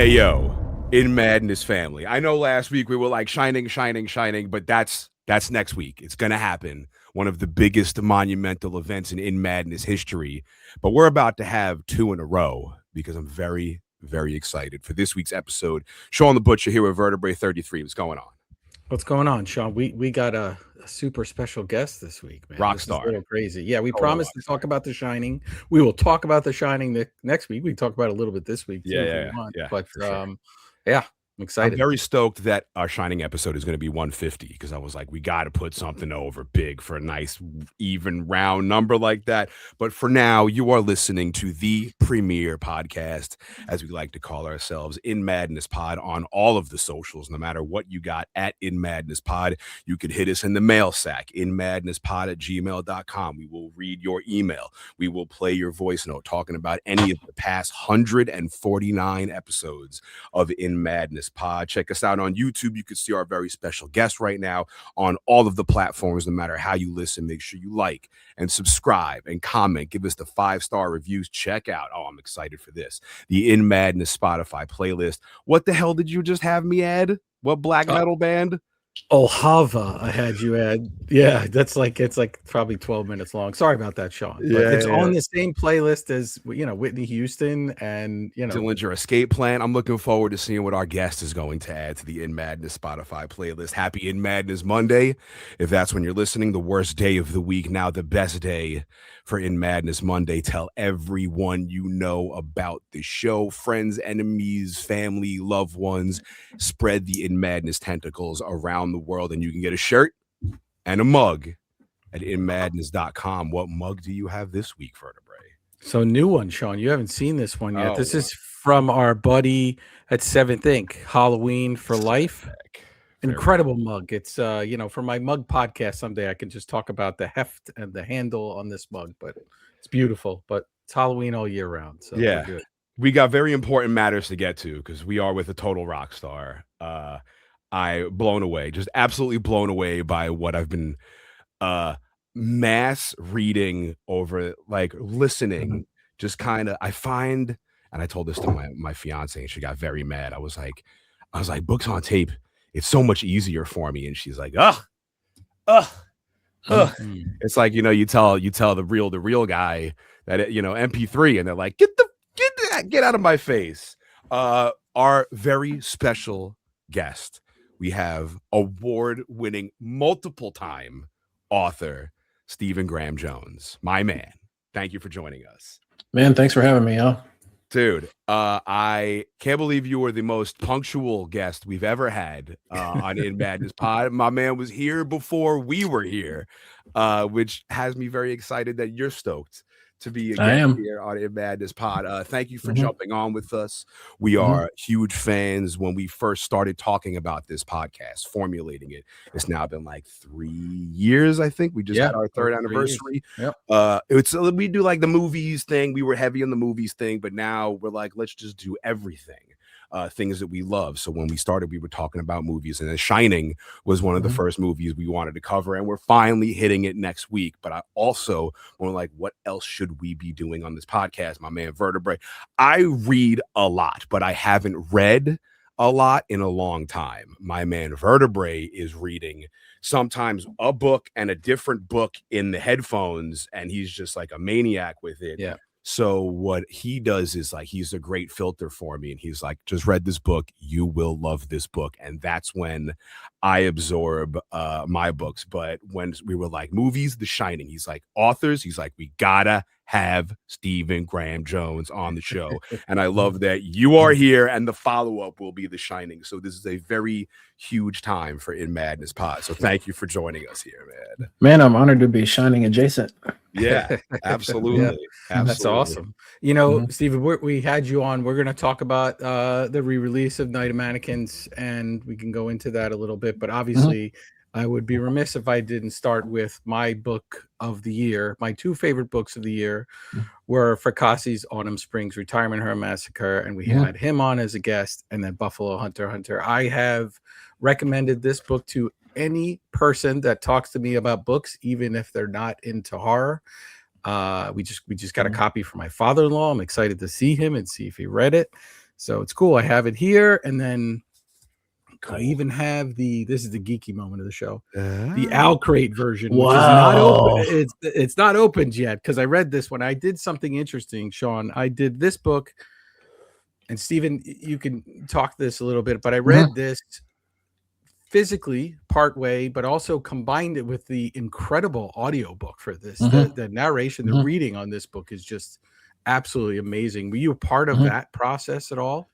Hey, yo, in Madness family. I know last week we were like shining, but that's next week. It's going to happen. One of the biggest monumental events in Madness history. But we're about to have two in a row because I'm very, very excited for this week's episode. Shawn the Butcher here with Vertebrae33. What's going on? What's going on, Shawn? We got a super special guest this week, man. This is a Rockstar. little crazy. Yeah, we Total promised to rockstar. talk about The Shining. We will talk about The Shining next week. We can talk about it a little bit this week too, if we want. Yeah, But for sure. yeah, I'm I'm excited. very stoked that our Shining episode is going to be 150 because I was like, we got to put something over big for a nice, even round number like that. But for now, you are listening to the premier podcast, as we like to call ourselves, In Madness Pod, on all of the socials. No matter what you got at In Madness Pod, you could hit us in the mail sack, inmadnesspod@gmail.com. We will read your email. We will play your voice note talking about any of the past 149 episodes of In Madness Pod. Check us out on YouTube. You can see our very special guest right now on all of the platforms. No matter how you listen, make sure you like and subscribe and comment. Give us the 5-star reviews. Check out, I'm excited for this, the In Madness Spotify playlist. What the hell did you just have me add? What black metal band? Hava, I had you add. Yeah, it's like probably 12 minutes long. Sorry about that, Shawn. But it's on the same playlist as Whitney Houston and Dillinger Escape Plan. I'm looking forward to seeing what our guest is going to add to the In Madness Spotify playlist. Happy In Madness Monday. If that's when you're listening, the worst day of the week, now the best day for In Madness Monday. Tell everyone you know about the show, friends, enemies, family, loved ones. Spread the In Madness tentacles around the world, and you can get a shirt and a mug at inmadness.com. What mug do you have this week, Vertebrae? So new one, Shawn. You haven't seen this one yet. Oh, This is from our buddy at Seventh Ink, Halloween for Life. Incredible mug. It's for my mug podcast someday I can just talk about the heft and the handle on this mug, but it's beautiful. But it's Halloween all year round. So yeah, we're good. We got very important matters to get to because we are with a total rock star. Blown away, just absolutely blown away by what I've been mass reading over, like listening, just kind of, I find, and I told this to my fiance and she got very mad. I was like, books on tape, it's so much easier for me. And she's like, it's like, you tell the real guy that, MP3, and they're like, get out of my face. Our very special guest, we have award-winning, multiple-time author Stephen Graham Jones, my man. Thank you for joining us. Man, thanks for having me, Dude, I can't believe you were the most punctual guest we've ever had on In Madness Pod. My man was here before we were here, which has me very excited that you're stoked to be a guest here on In Madness Pod. Thank you for jumping on with us. We are huge fans. When we first started talking about this podcast, formulating it, it's now been like 3 years, I think. We just had our 3rd anniversary. We do like the movies thing. We were heavy on the movies thing, but now we're like, let's just do everything. Things that we love. So when we started, we were talking about movies, and The Shining was one of the first movies we wanted to cover, and we're finally hitting it next week. But I also want to, like, what else should we be doing on this podcast? My man Vertebrae, I read a lot, but I haven't read a lot in a long time. My man Vertebrae is reading sometimes a book and a different book in the headphones, and he's just like a maniac with it. Yeah. So what he does is, like, he's a great filter for me, and he's like, just read this book, you will love this book. And that's when I absorb my books. But when we were like, movies, The Shining, he's like, authors, he's like, we gotta have Stephen Graham Jones on the show. And I love that you are here, and the follow-up will be The Shining. So this is a very huge time for In Madness Pod. So thank you for joining us here, man. Man, I'm honored to be Shining adjacent. Yeah, absolutely. That's awesome. Stephen, we had you on. We're going to talk about the re-release of Night of Mannequins, and we can go into that a little bit. But obviously, I would be remiss if I didn't start with my book of the year. My 2 favorite books of the year were Fracasse's Autumn Springs Retirement Home Massacre, and we had him on as a guest, and then Buffalo Hunter. I have recommended this book to any person that talks to me about books, even if they're not into horror. We just got a copy for my father-in-law. I'm excited to see him and see if he read it. So it's cool. I have it here, and then I even have this is the geeky moment of the show, the Owl Crate version, which is not open. Wow. It's not opened yet because I read this one. I did something interesting, Shawn. I did this book, and Stephen, you can talk this a little bit, but I read this physically part way, but also combined it with the incredible audiobook for this. The narration, the reading on this book is just absolutely amazing. Were you a part of that process at all?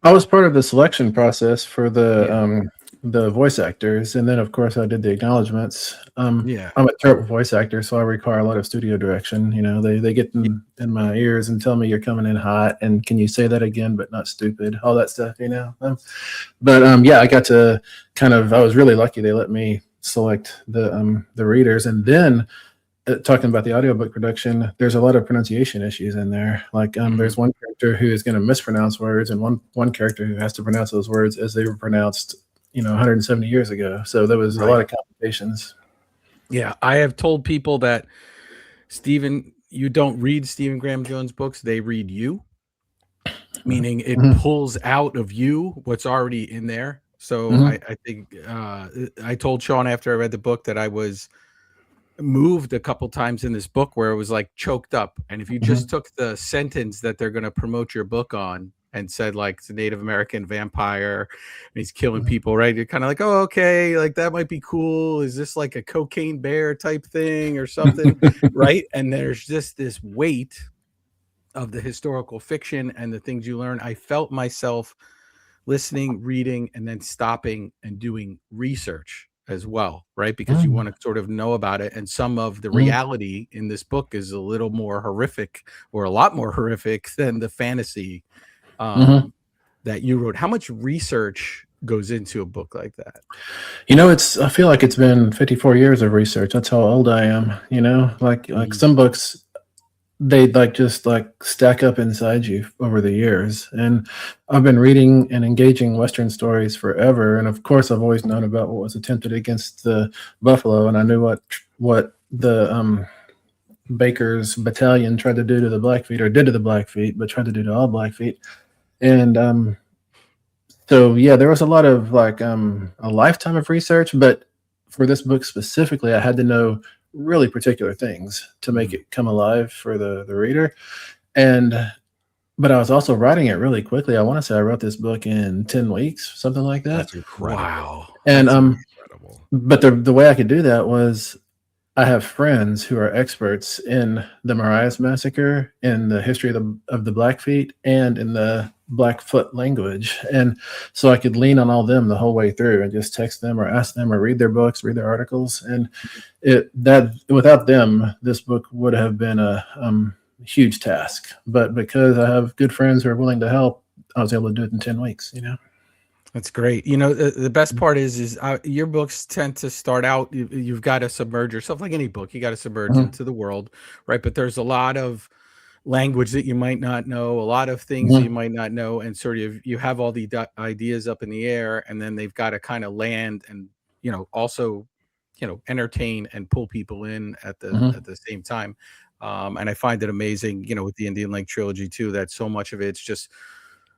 I was part of the selection process for the voice actors, and then of course I did the acknowledgments. Yeah. I'm a terrible voice actor, so I require a lot of studio direction. You know, they get in my ears and tell me you're coming in hot, and can you say that again, but not stupid, all that stuff. You know, yeah, I got to I was really lucky. They let me select the readers, and then. Talking about the audiobook production, there's a lot of pronunciation issues in there. Like there's one character who is going to mispronounce words, and one character who has to pronounce those words as they were pronounced, 170 years ago. So there was a lot of complications. Yeah, I have told people that, Stephen, you don't read Stephen Graham Jones books; they read you, meaning it pulls out of you what's already in there. So I think I told Shawn after I read the book that I was moved a couple times in this book where it was like choked up, and if you just took the sentence that they're going to promote your book on and said like it's a Native American vampire and he's killing people, right, you're kind of like, oh, okay, like that might be cool. Is this like a cocaine bear type thing or something? Right? And there's just this weight of the historical fiction and the things you learn. I felt myself listening, reading, and then stopping and doing research as well, right? Because you want to sort of know about it. And some of the reality in this book is a little more horrific, or a lot more horrific than the fantasy that you wrote. How much research goes into a book like that? I feel like it's been 54 years of research. That's how old I am, like some books, they just stack up inside you over the years. And I've been reading and engaging Western stories forever. And of course, I've always known about what was attempted against the buffalo. And I knew what the Baker's battalion tried to do to the Blackfeet, or did to the Blackfeet, but tried to do to all Blackfeet. And so, yeah, there was a lot of a lifetime of research. But for this book specifically, I had to know really particular things to make it come alive for the reader. But I was also writing it really quickly. I want to say I wrote this book in 10 weeks, something like that. That's incredible. Wow. And incredible. But the way I could do that was I have friends who are experts in the Marias Massacre, in the history of the Blackfeet, and in the Blackfoot language. And so I could lean on all them the whole way through and just text them or ask them or read their books, read their articles. And without them, this book would have been a huge task. But because I have good friends who are willing to help, I was able to do it in 10 weeks, That's great. The best part is your books tend to start out, you've got to submerge yourself, like any book, you got to submerge into the world, right? But there's a lot of language that you might not know, a lot of things that you might not know, and sort of you have all the ideas up in the air, and then they've got to kind of land and also entertain and pull people in at the same time. And I find it amazing, with the Indian Lake trilogy too, that so much of it's just,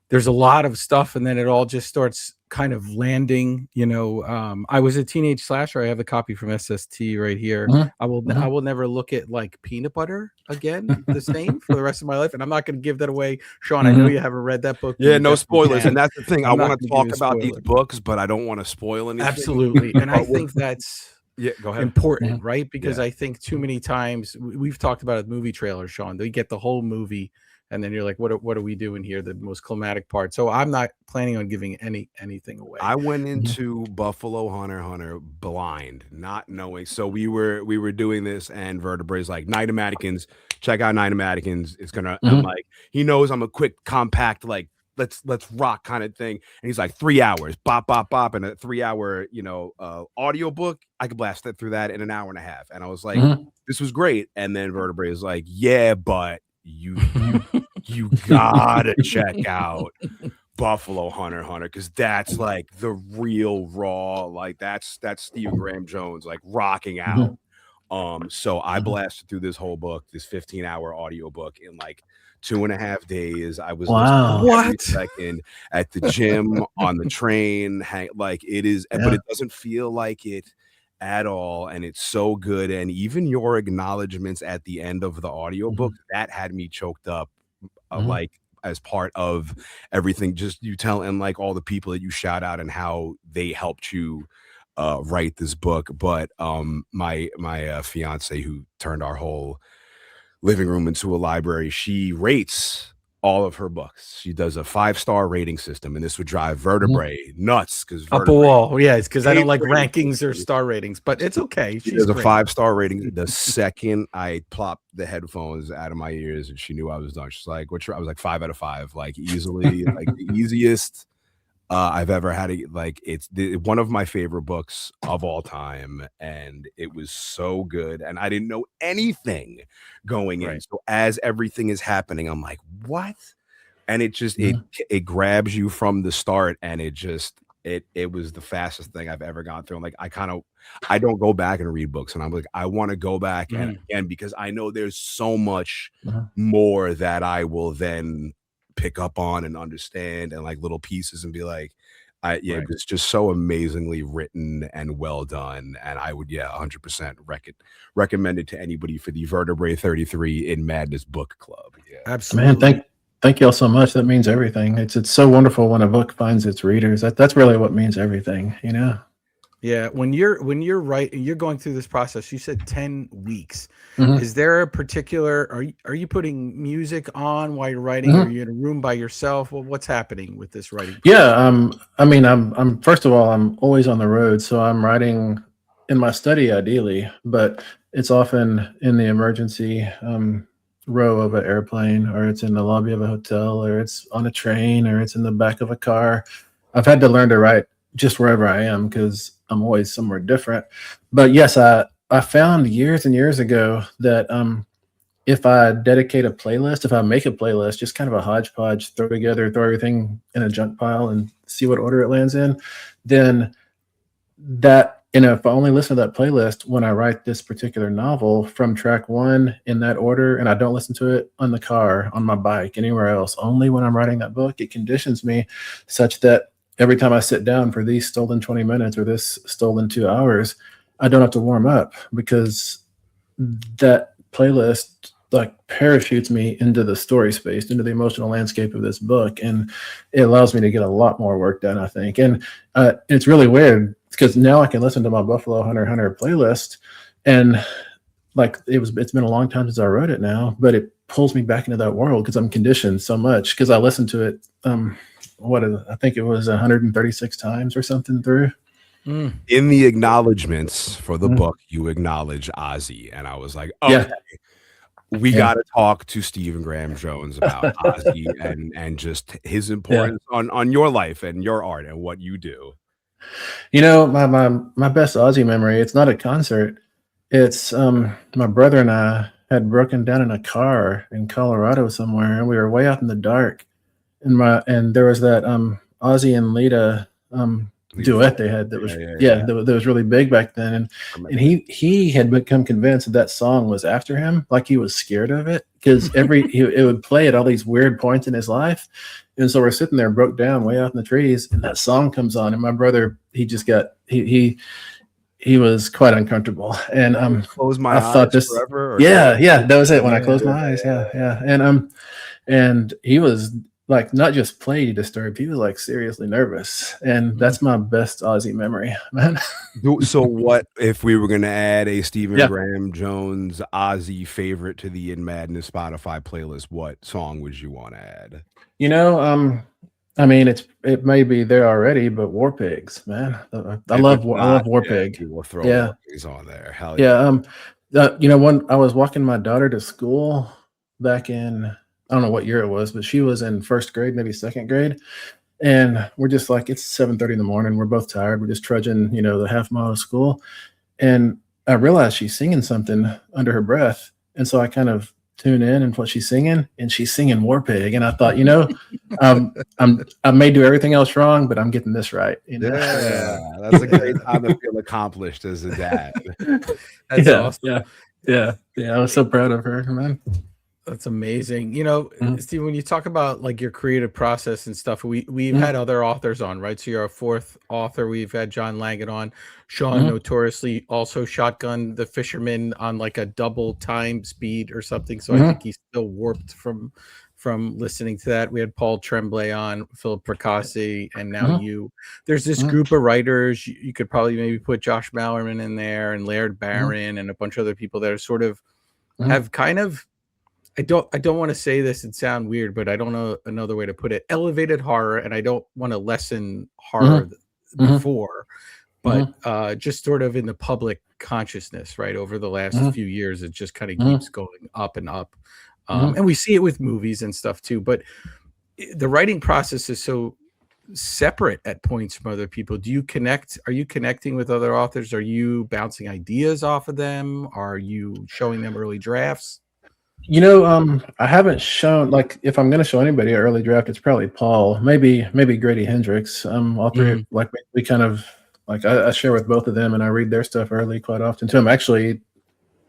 there's a lot of stuff, and then it all just starts kind of landing. I was a teenage slasher. I have a copy from SST right here. I will never look at like peanut butter again the same for the rest of my life, and I'm not going to give that away. Shawn, I know you haven't read that book. Yeah, no spoilers. And that's the thing. I want to talk about these books, but I don't want to spoil anything. Absolutely. And I think that's go ahead. important, right? Because I think too many times we've talked about a movie trailer, Shawn. They get the whole movie, and then you're like, what are we doing here? The most climatic part. So I'm not planning on giving anything away. I went into Buffalo Hunter blind, not knowing. So we were doing this, and Vertebrae's like, Night of Mannequins, check out Night of Mannequins. It's gonna I'm like, he knows I'm a quick, compact, like let's rock kind of thing. And he's like, 3 hours, bop, bop, bop, and a 3 hour, audio book. I could blast it through that in an hour and a half. And I was like, this was great. And then Vertebrae is like, yeah, but you gotta check out Buffalo Hunter, because that's like the real raw, like that's Stephen Graham Jones like rocking out. So I blasted through this whole book, this 15-hour audio book, in like 2.5 days. I was Wow. listening every What? second at the gym, on the train, like it is, but it doesn't feel like it at all, and it's so good. And even your acknowledgments at the end of the audiobook, that had me choked up, like as part of everything. Just you tell, and like all the people that you shout out and how they helped you write this book. But my fiance, who turned our whole living room into a library, she rates all of her books. She does a 5-star rating system, and this would drive Vertebrae nuts because Up a wall. Yeah, it's because I don't like rankings or star ratings, but it's okay. She does a 5-star rating. The second I plopped the headphones out of my ears and she knew I was done, she's like, "What's your?" I was like, 5 out of 5, like easily, like the easiest I've ever had. Like it's one of my favorite books of all time, and it was so good. And I didn't know anything going in. So as everything is happening, I'm like, "What?" And it just it grabs you from the start, and it just it was the fastest thing I've ever gone through. I'm like, I don't go back and read books, and I'm like, I want to go back and again, because I know there's so much more that I will then pick up on and understand, and like little pieces, and be like, it was just so amazingly written and well done. And I would 100% recommend it to anybody for the Vertebrae 33 in Madness book club. Absolutely, man. Thank y'all so much. That means everything. It's so wonderful when a book finds its readers. That's really what means everything, you know. Yeah, when you're writing, you're going through this process. You said 10 weeks. Is there a particular? Are you putting music on while you're writing? Are you in a room by yourself? Well, what's happening with this writing process? Yeah, I mean, I'm first of all, I'm always on the road, so I'm writing in my study ideally, but it's often in the emergency row of an airplane, or it's in the lobby of a hotel, or it's on a train, or it's in the back of a car. I've had to learn to write just wherever I am because I'm always somewhere different. But yes, I found years and years ago that if I dedicate a playlist, if I make a playlist, just kind of a hodgepodge, throw everything in a junk pile and see what order it lands in, then that, if I only listen to that playlist when I write this particular novel from track 1 in that order, and I don't listen to it on the car, on my bike, anywhere else, only when I'm writing that book, it conditions me such that every time I sit down for these stolen 20 minutes or this stolen 2 hours, I don't have to warm up, because that playlist like parachutes me into the story space, into the emotional landscape of this book, and it allows me to get a lot more work done, I think. And it's really weird because now I can listen to my Buffalo Hunter playlist, and like it's been a long time since I wrote it now, but it pulls me back into that world because I'm conditioned so much because I listened to it I think it was 136 times or something through. In the acknowledgments for the book, you acknowledge Ozzy, and I was like, okay, we got to talk to Stephen Graham Jones about Ozzy and just his importance on your life and your art and what you do. You know, my best Ozzy memory, it's not a concert. It's my brother and I had broken down in a car in Colorado somewhere, and we were way out in the dark. And there was that Ozzy and Lita duet they had that was that was really big back then, and he had become convinced that song was after him, like he was scared of it because it would play at all these weird points in his life. And so we're sitting there broke down way out in the trees, and that song comes on, and my brother, he just got he was quite uncomfortable. And close my eyes thought this forever, that was it, when I closed my eyes. And he was like not just play disturbed, he was like seriously nervous. And that's my best Ozzy memory, man. So what if we were going to add a Stephen Graham Jones Ozzy favorite to the In Madness Spotify playlist, what song would you want to add? You know, I mean, it may be there already, but War Pigs, man. I love War Pig. We'll throw War Pigs on there. Hell you know, when I was walking my daughter to school back in, I don't know what year it was, but she was in first grade, maybe second grade. And we're just like, it's 7:30 in the morning. We're both tired. We're just trudging, the half mile to school. And I realized she's singing something under her breath. And so I kind of tune in and what she's singing, and she's singing War Pig. And I thought, I may do everything else wrong, but I'm getting this right. Yeah, that's a great time to feel accomplished as a dad. That's awesome. Yeah. I was so proud of her, man. That's amazing. Steve, when you talk about like your creative process and stuff, we've had other authors on, right? So you're a fourth author. We've had John Langan on. Shawn notoriously also shotgunned The Fisherman on like a double time speed or something. So I think he's still warped from listening to that. We had Paul Tremblay on, Philip Percassi, and now you. There's this group of writers. You could probably maybe put Josh Mallerman in there and Laird Barron and a bunch of other people that are sort of have kind of, I don't want to say this and sound weird, but I don't know another way to put it. Elevated horror, and I don't want to lessen horror before, but just sort of in the public consciousness, right? Over the last few years, it just kind of keeps going up and up. And we see it with movies and stuff too, but the writing process is so separate at points from other people. Do you connect? Are you connecting with other authors? Are you bouncing ideas off of them? Are you showing them early drafts? I haven't shown, like, if I'm going to show anybody an early draft, it's probably Paul, maybe Grady Hendrix. All three, like we kind of like I share with both of them, and I read their stuff early quite often too. I'm actually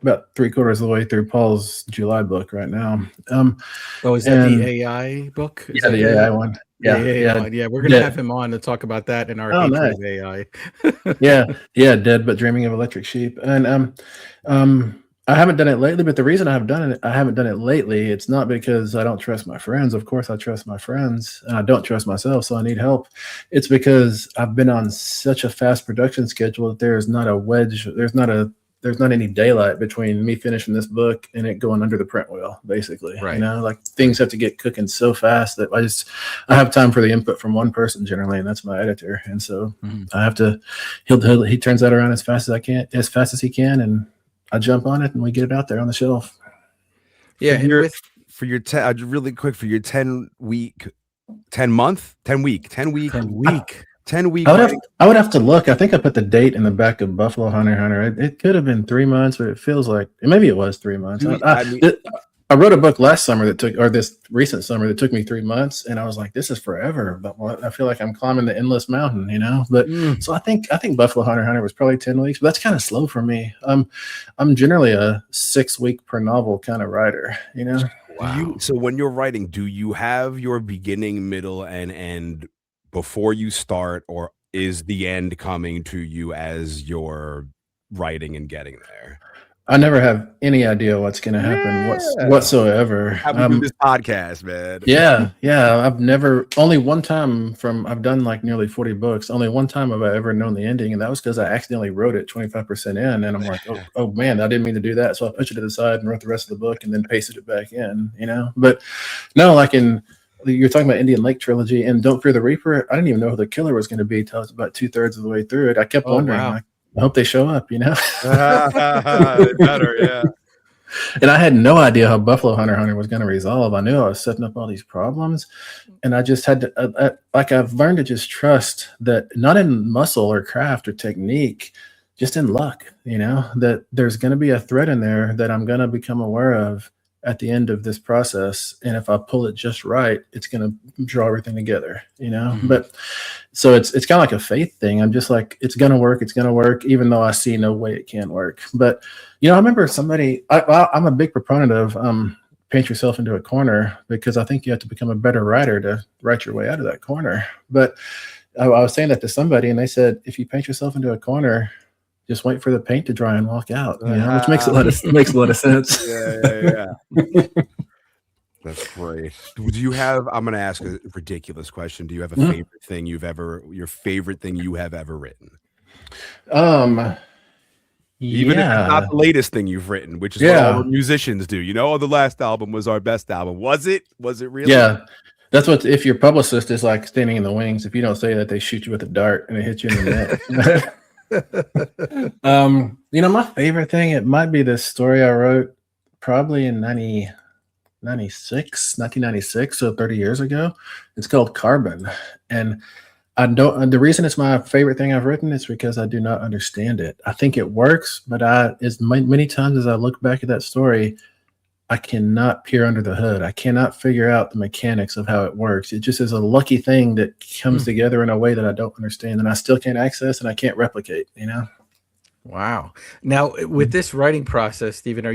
about 3/4 of the way through Paul's July book right now. Is that the AI book? Yeah, the AI one. Yeah. We're gonna have him on to talk about that in our hatred of AI. yeah, Dead but Dreaming of Electric Sheep, and I haven't done it lately. But the reason I haven't done it lately, it's not because I don't trust my friends. Of course, I trust my friends, and I don't trust myself, so I need help. It's because I've been on such a fast production schedule that there's not a wedge. There's not any daylight between me finishing this book and it going under the print wheel, basically. Right. Like things have to get cooking so fast that I have time for the input from one person generally, and that's my editor. And so I have to, he turns that around as fast as he can, and I jump on it and we get it out there on the shelf. Yeah. For your really quick, for your 10 week. I would have to look. I think I put the date in the back of Buffalo Hunter. It could have been 3 months, but it feels like maybe it was 3 months. I wrote a book last summer this recent summer that took me 3 months, and I was like, this is forever. But I feel like I'm climbing the endless mountain, But so I think Buffalo Hunter was probably 10 weeks, but that's kind of slow for me. I'm generally a 6 week per novel kind of writer, Wow. So when you're writing, do you have your beginning, middle, and end before you start, or is the end coming to you as you're writing and getting there? I never have any idea what's going to happen whatsoever. How we do this podcast, man. Yeah. I've never, only one time I've done like nearly 40 books. Only one time have I ever known the ending. And that was because I accidentally wrote it 25% in. And I'm like, oh man, I didn't mean to do that. So I pushed it to the side and wrote the rest of the book and then pasted it back in, But no, like you're talking about Indian Lake trilogy and Don't Fear the Reaper. I didn't even know who the killer was going to be until I was about 2/3 of the way through it. I kept wondering, like, I hope they show up, They better, yeah. And I had no idea how Buffalo Hunter was going to resolve. I knew I was setting up all these problems, and I just had to, I've learned to just trust that, not in muscle or craft or technique, just in luck, that there's going to be a thread in there that I'm going to become aware of at the end of this process. And if I pull it just right, it's going to draw everything together, But so it's kind of like a faith thing. I'm just like, it's going to work, even though I see no way it can't work. But, I remember I'm a big proponent of paint yourself into a corner, because I think you have to become a better writer to write your way out of that corner. But I was saying that to somebody, and they said, if you paint yourself into a corner, just wait for the paint to dry and walk out, which makes a lot of sense. Yeah. That's great. Do you have, I'm going to ask a ridiculous question. Do you have a favorite thing your favorite thing you have ever written? Even if it's not the latest thing you've written, which is what all the musicians do. The last album was our best album. Was it really? Yeah. That's what, if your publicist is like standing in the wings, if you don't say that, they shoot you with a dart and it hits you in the neck. My favorite thing, it might be this story I wrote probably in 1996, so 30 years ago. It's called Carbon, and the reason it's my favorite thing I've written is because I do not understand it. I think it works, but as many times as I look back at that story, I cannot peer under the hood. I cannot figure out the mechanics of how it works. It just is a lucky thing that comes together in a way that I don't understand, and I still can't access and I can't replicate, Wow. Now, with this writing process, Stephen,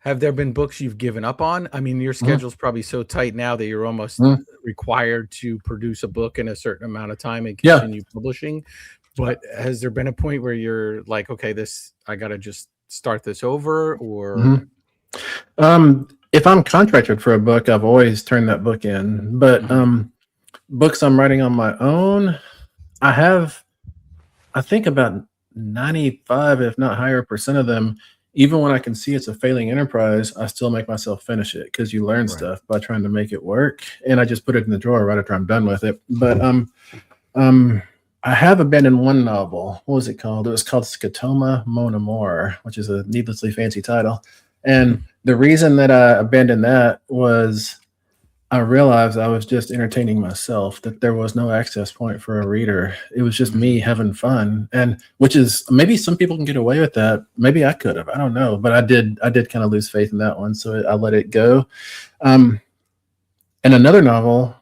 have there been books you've given up on? I mean, your schedule's probably so tight now that you're almost required to produce a book in a certain amount of time and continue publishing. But has there been a point where you're like, okay, I got to just start this over? Or if I'm contracted for a book, I've always turned that book in. But books I'm writing on my own, I think about 95, if not higher percent of them, even when I can see it's a failing enterprise, I still make myself finish it, because you learn stuff by trying to make it work. And I just put it in the drawer right after I'm done with it. But I have abandoned one novel. What was it called? It was called Scotoma Mon Amour, which is a needlessly fancy title. And the reason that I abandoned that was I realized I was just entertaining myself, that there was no access point for a reader. It was just me having fun. And which is, maybe some people can get away with that. Maybe I could have, I don't know. But I did kind of lose faith in that one. So I let it go. And another novel,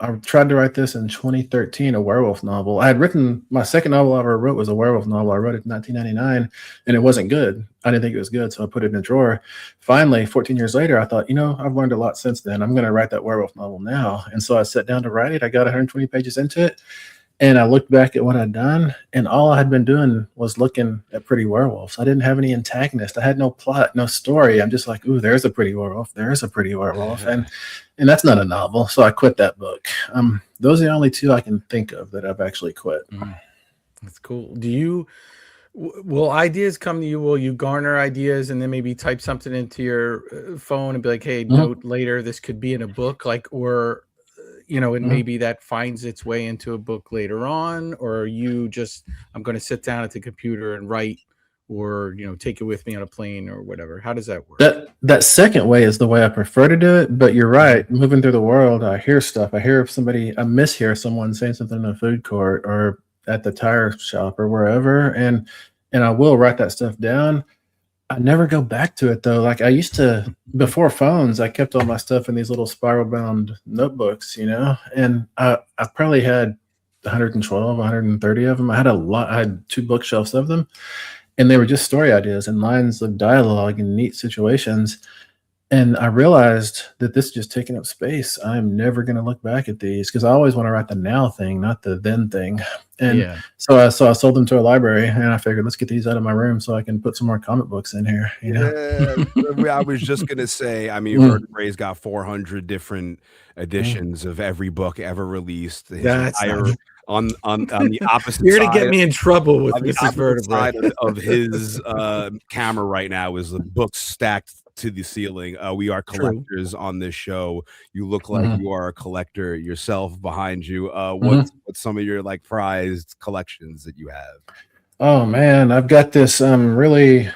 I tried to write this in 2013, a werewolf novel. I had written, my second novel I ever wrote was a werewolf novel. I wrote it in 1999, and it wasn't good. I didn't think it was good, so I put it in a drawer. Finally, 14 years later, I thought, I've learned a lot since then. I'm going to write that werewolf novel now. And so I sat down to write it. I got 120 pages into it, and I looked back at what I'd done, and all I had been doing was looking at pretty werewolves. I didn't have any antagonist. I had no plot, no story. I'm just like, ooh, there's a pretty werewolf. There's a pretty werewolf. And that's not a novel. So I quit that book. Those are the only two I can think of that I've actually quit. That's cool. Will ideas come to you? Will you garner ideas and then maybe type something into your phone and be like, hey, note later, this could be in a book, and maybe that finds its way into a book later on? Or are you just, I'm going to sit down at the computer and write, or take it with me on a plane or whatever? How does that work? That second way is the way I prefer to do it. But you're right, moving through the world, I hear stuff. I mishear someone saying something in a food court or at the tire shop or wherever, and I will write that stuff down. I never go back to it though. Like I used to, before phones, I kept all my stuff in these little spiral bound notebooks, and I probably had 112, 130 of them. I had a lot. I had 2 bookshelves of them, and they were just story ideas and lines of dialogue and neat situations. And I realized that this is just taking up space. I'm never going to look back at these, because I always want to write the now thing, not the then thing. And so I sold them to a library, and I figured, let's get these out of my room so I can put some more comic books in here. I was just going to say, I mean, Vertebrae's got 400 different editions of every book ever released. On the opposite You're gonna side, get me in trouble with Mrs. Vertebrae. Vertebrae. Of his camera right now is the books stacked to the ceiling. We are collectors on this show. You look like you are a collector yourself behind you. What's some of your prized collections that you have? Oh man, I've got this really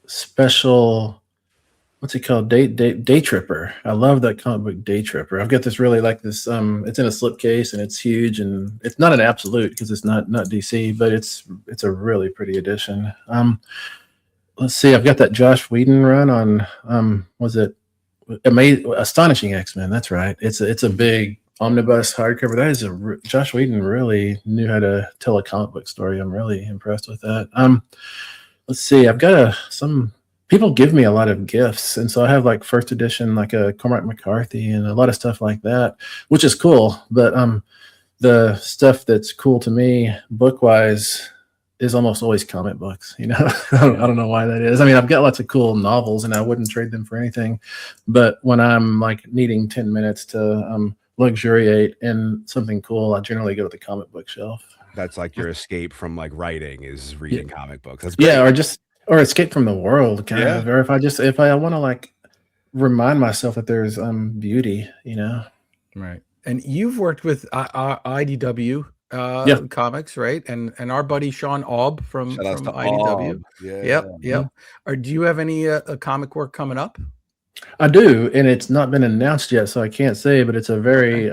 special, what's it called? Day Tripper. I love that comic book, Day Tripper. I've got this really it's in a slipcase, and it's huge, and it's not an absolute because it's not DC, but it's a really pretty edition. Let's see, I've got that Josh Whedon run on was it Astonishing X-Men? That's right. It's a big omnibus hardcover. That is Josh Whedon really knew how to tell a comic book story. I'm really impressed with that. Let's see, I've got some people give me a lot of gifts, and so I have first edition, a Cormac McCarthy, and a lot of stuff like that, which is cool. But the stuff that's cool to me book wise is almost always comic books. I don't know why that is. I mean, I've got lots of cool novels, and I wouldn't trade them for anything. But when I'm needing 10 minutes to luxuriate in something cool, I generally go to the comic book shelf. That's your escape from writing, is reading comic books. That's great. Or escape from the world, kind of. Or if I want to remind myself that there's beauty, Right. And you've worked with IDW comics, right? And our buddy Shawn Aub from IDW. Yep. Or do you have any comic work coming up? I do, and it's not been announced yet, so I can't say, but it's a very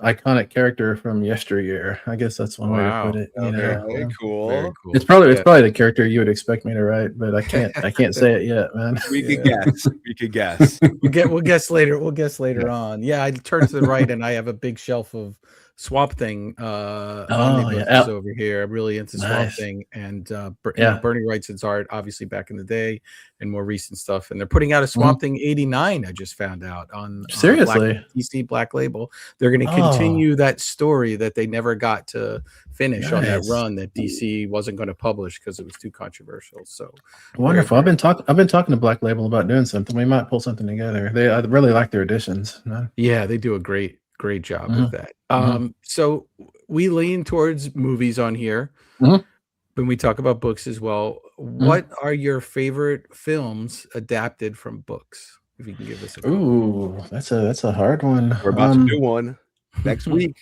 iconic character from yesteryear. I guess that's one way to put it. Very cool. Very cool. It's probably the character you would expect me to write, but I can't say it yet, man. We could guess. We could guess. We'll guess later. We'll guess later on. Yeah, I turn to the right, and I have a big shelf of Swamp Thing omnibuses over here. I'm really into Swamp Thing, and Bernie Wrightson's art, obviously back in the day, and more recent stuff. And they're putting out a Swamp Thing '89. I just found out on DC Black Label. They're going to continue that story that they never got to finish on that run that DC wasn't going to publish because it was too controversial. So wonderful. I've been talking to Black Label about doing something. We might pull something together. I really like their editions. Yeah, they do a great job with that. So we lean towards movies on here when we talk about books as well. What are your favorite films adapted from books? If you can give us that's a hard one. We're about to do one next week.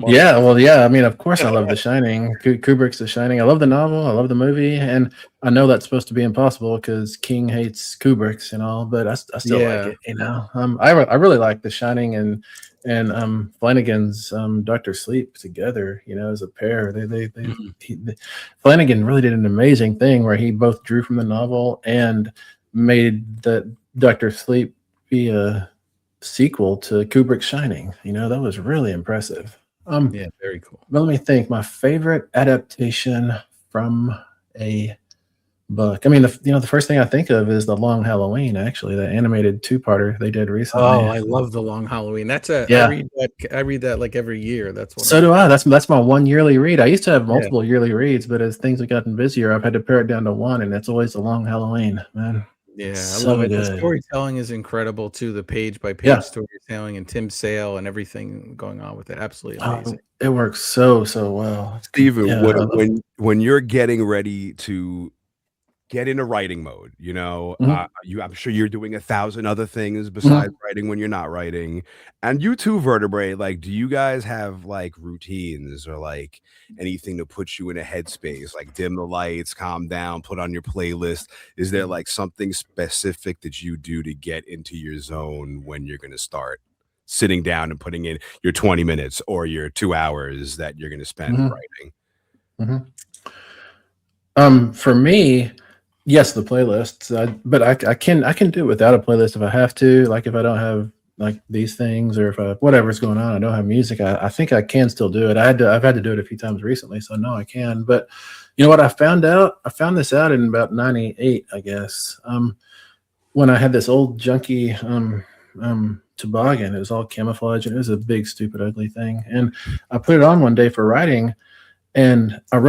Yeah, I mean, of course I love The Shining. Kubrick's The Shining. I love the novel, I love the movie, and I know that's supposed to be impossible because King hates Kubrick's and all, but I still like it, I really like The Shining and Flanagan's Dr. Sleep together, as a pair. Flanagan really did an amazing thing where he both drew from the novel and made the Dr. Sleep be a sequel to Kubrick's Shining. That was really impressive. Very cool. But let me think. My favorite adaptation from a book. I mean, the first thing I think of is The Long Halloween. Actually, the animated 2-parter they did recently. Oh, I love The Long Halloween. That's I read that like every year. So do I. That's my one yearly read. I used to have multiple yearly reads, but as things have gotten busier, I've had to pare it down to one, and it's always The Long Halloween, man. Yeah, I love it. The storytelling is incredible too. The page-by-page storytelling and Tim Sale and everything going on with it. Absolutely amazing. It works so well. Steven, when you're getting ready to get into writing mode, I'm sure you're doing 1,000 other things besides writing when you're not writing. And you too, Vertebrae, like, do you guys have like routines or like anything to put you in a headspace, like dim the lights, calm down, put on your playlist? Is there like something specific that you do to get into your zone when you're going to start sitting down and putting in your 20 minutes or your 2 hours that you're going to spend writing? For me, yes, the playlists, but I can do it without a playlist if I have to. Like if I don't have like these things, or if whatever's going on, I don't have music. I think I can still do it. I've had to do it a few times recently, so no, I can. But you know what? I found this out in about '98, I guess. When I had this old junky toboggan. It was all camouflage, and it was a big, stupid, ugly thing. And I put it on one day for writing. And I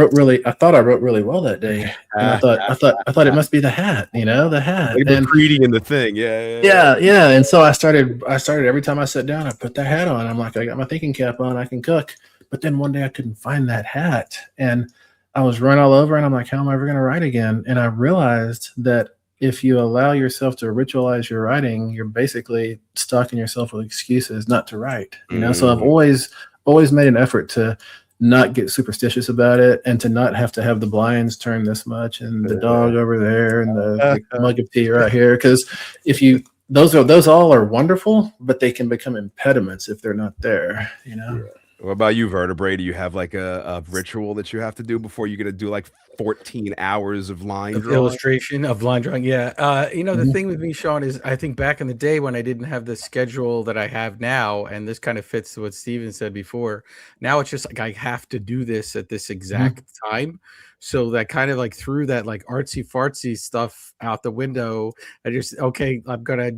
thought I wrote really well that day. And I thought it must be the hat, the hat. Like the greeting in the thing. Yeah. And so I started every time I sat down, I put that hat on. I'm like, I got my thinking cap on, I can cook. But then one day I couldn't find that hat. And I was run all over, and I'm like, how am I ever going to write again? And I realized that if you allow yourself to ritualize your writing, you're basically stalking yourself with excuses not to write. So I've always made an effort to not get superstitious about it, and to not have to have the blinds turned this much and the dog over there and the mug of tea right here. Because those all are wonderful, but they can become impediments if they're not there. What about you, Vertebrae? Do you have like a ritual that you have to do before you're gonna do like 14 hours of line drawing? Illustration of line drawing? Yeah. The thing with me, Shawn, is I think back in the day when I didn't have the schedule that I have now, and this kind of fits what Steven said before. Now it's just like I have to do this at this exact time. So that kind of like threw that like artsy fartsy stuff out the window. I'm gonna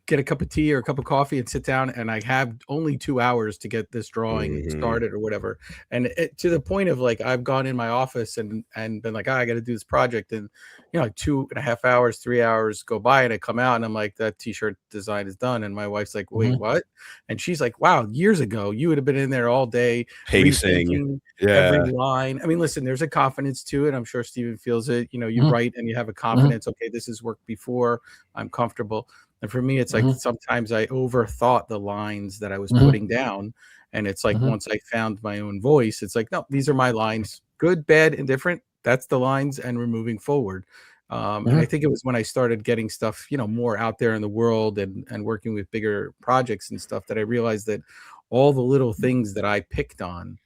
get a cup of tea or a cup of coffee and sit down, and I have only 2 hours to get this drawing started or whatever. And to the point of like, I've gone in my office and been like, I got to do this project. And, 2.5 hours, 3 hours go by, and I come out and I'm like, that t-shirt design is done. And my wife's like, wait, what? And she's like, wow, years ago, you would have been in there all day pacing every line. I mean, listen, there's a confidence to it. I'm sure Steven feels it. You write and you have a confidence. Okay, this has worked before. I'm comfortable. And for me, it's like sometimes I overthought the lines that I was putting down. And it's like once I found my own voice, it's like, no, these are my lines. Good, bad, indifferent. That's the lines, and we're moving forward. And I think it was when I started getting stuff, more out there in the world and working with bigger projects and stuff, that I realized that all the little things that I picked on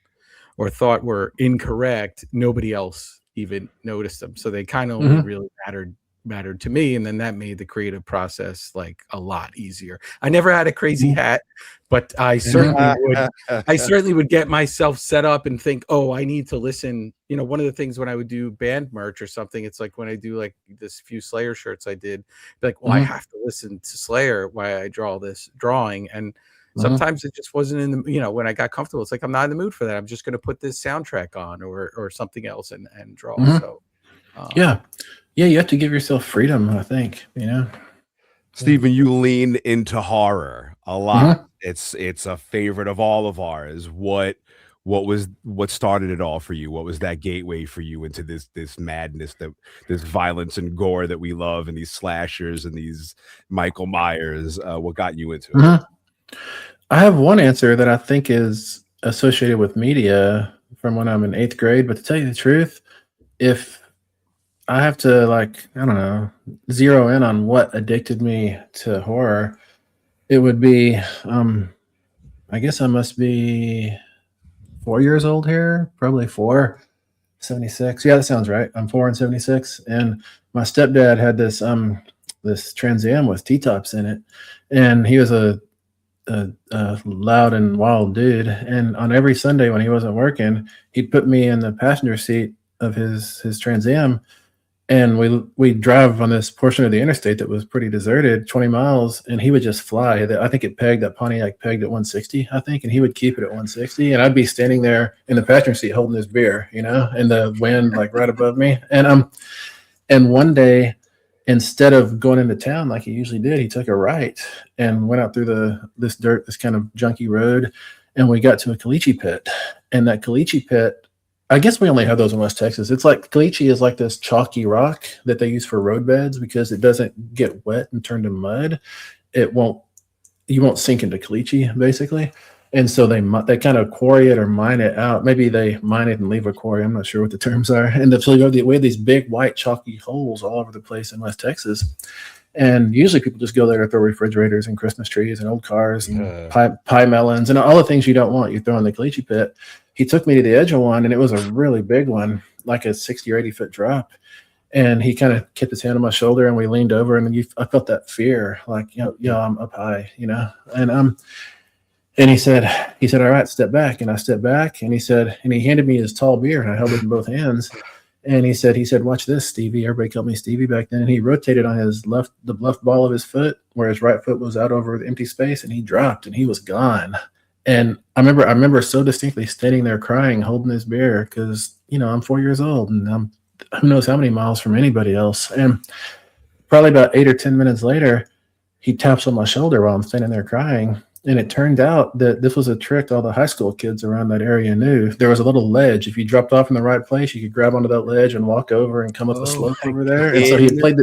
or thought were incorrect, nobody else even noticed them. So they kind of only really mattered mattered to me, and then that made the creative process like a lot easier. I never had a crazy hat, but I certainly would get myself set up and think, oh, I need to listen. You know, one of the things when I would do band merch or something, it's like when I do like this few Slayer shirts I did, like, well, I have to listen to Slayer while I draw this drawing. And sometimes it just wasn't in the, you know, when I got comfortable, it's like, I'm not in the mood for that. I'm just going to put this soundtrack on or something else and draw. So yeah, you have to give yourself freedom, I think, you know. Stephen, you lean into horror a lot. It's a favorite of all of ours. What started it all for you? What was that gateway for you into this madness, this violence and gore that we love, and these slashers and these Michael Myers? What got you into it? I have one answer that I think is associated with media from when I'm in 8th grade, but to tell you the truth, if I have to, like, I don't know, zero in on what addicted me to horror, it would be, I guess I must be 4 years old here, probably 4, 76. Yeah, that sounds right. I'm 4 and 76. And my stepdad had this Trans Am with T-tops in it. And he was a loud and wild dude. And on every Sunday when he wasn't working, he'd put me in the passenger seat of his Trans Am. And we drive on this portion of the interstate that was pretty deserted, 20 miles, and he would just fly. I think that Pontiac pegged at 160, I think, and he would keep it at 160. And I'd be standing there in the passenger seat holding this beer, you know, and the wind like right above me. And one day, instead of going into town like he usually did, he took a right and went out through this kind of junky road, and we got to a caliche pit. And that caliche pit, I guess we only have those in West Texas. It's like caliche is like this chalky rock that they use for roadbeds because it doesn't get wet and turn to mud. You won't sink into caliche basically. And so they kind of quarry it or mine it out. Maybe they mine it and leave a quarry. I'm not sure what the terms are. And so we have these big white chalky holes all over the place in West Texas. And usually people just go there to throw refrigerators and Christmas trees and old cars and pie melons and all the things you don't want. You throw in the caliche pit. He took me to the edge of one, and it was a really big one, like a 60 or 80 foot drop. And he kind of kept his hand on my shoulder, and we leaned over, and I felt that fear, like, you know, I'm up high, you know. And he said, all right, step back. And I stepped back, and he handed me his tall beer, and I held it in both hands. And he said, watch this, Stevie. Everybody called me Stevie back then. And he rotated on the left ball of his foot, where his right foot was out over the empty space, and he dropped, and he was gone. And I remember so distinctly standing there crying, holding this beer, because, you know, I'm 4 years old, and I'm who knows how many miles from anybody else. And probably about 8 or 10 minutes later, he taps on my shoulder while I'm standing there crying. And it turned out that this was a trick all the high school kids around that area knew. There was a little ledge. If you dropped off in the right place, you could grab onto that ledge and walk over and come up the slope over there. And so he played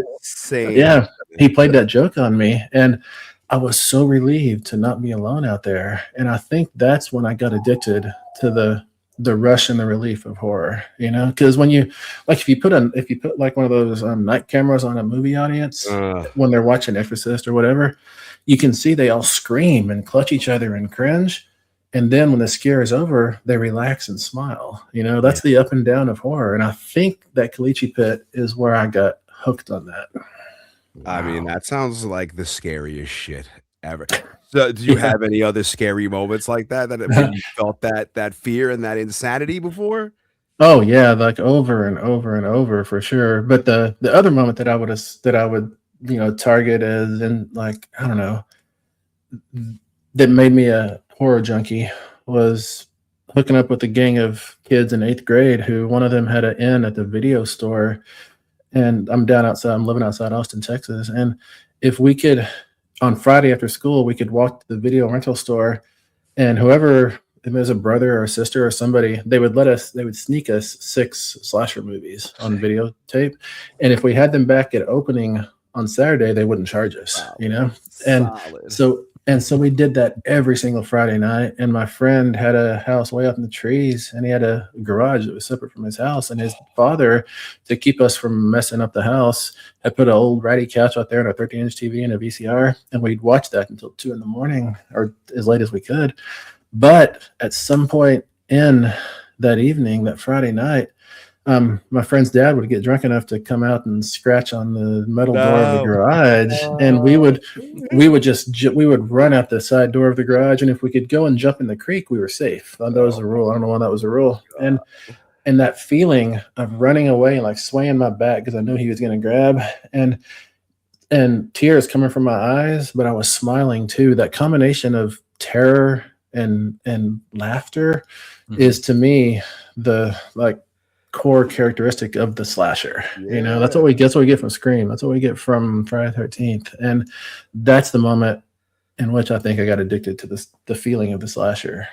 he played that joke on me. And I was so relieved to not be alone out there. And I think that's when I got addicted to the rush and the relief of horror, you know, because when you, like, if you put like one of those night cameras on a movie audience when they're watching Exorcist or whatever, you can see they all scream and clutch each other and cringe. And then when the scare is over, they relax and smile. You know, that's the up and down of horror. And I think that caliche pit is where I got hooked on that. I mean, that sounds like the scariest shit ever. So, do you have any other scary moments like that when you felt that fear and that insanity before? Oh yeah, like over and over and over for sure. But the other moment that I would you know target as in, like, I don't know, that made me a horror junkie was hooking up with a gang of kids in 8th grade who one of them had an inn at the video store. And I'm living outside Austin, Texas. And if we could, on Friday after school, we could walk to the video rental store, and whoever, if it was a brother or a sister or somebody, they would sneak us 6 slasher movies on videotape. And if we had them back at opening on Saturday, they wouldn't charge us, you know? And so we did that every single Friday night. And my friend had a house way up in the trees, and he had a garage that was separate from his house. And his father, to keep us from messing up the house, had put an old ratty couch out there and a 13-inch TV and a VCR. And we'd watch that until 2 a.m. or as late as we could. But at some point in that evening, that Friday night, my friend's dad would get drunk enough to come out and scratch on the metal door of the No. garage, and we would run out the side door of the garage, and if we could go and jump in the creek, we were safe. That was a rule. I don't know why that was a rule. And that feeling of running away and like swaying my back because I knew he was going to grab, and tears coming from my eyes, but I was smiling too. That combination of terror and laughter is to me the like core characteristic of the slasher. You know, that's what we get from Scream. That's what we get from Friday the 13th. And that's the moment in which I think I got addicted to the feeling of the slasher.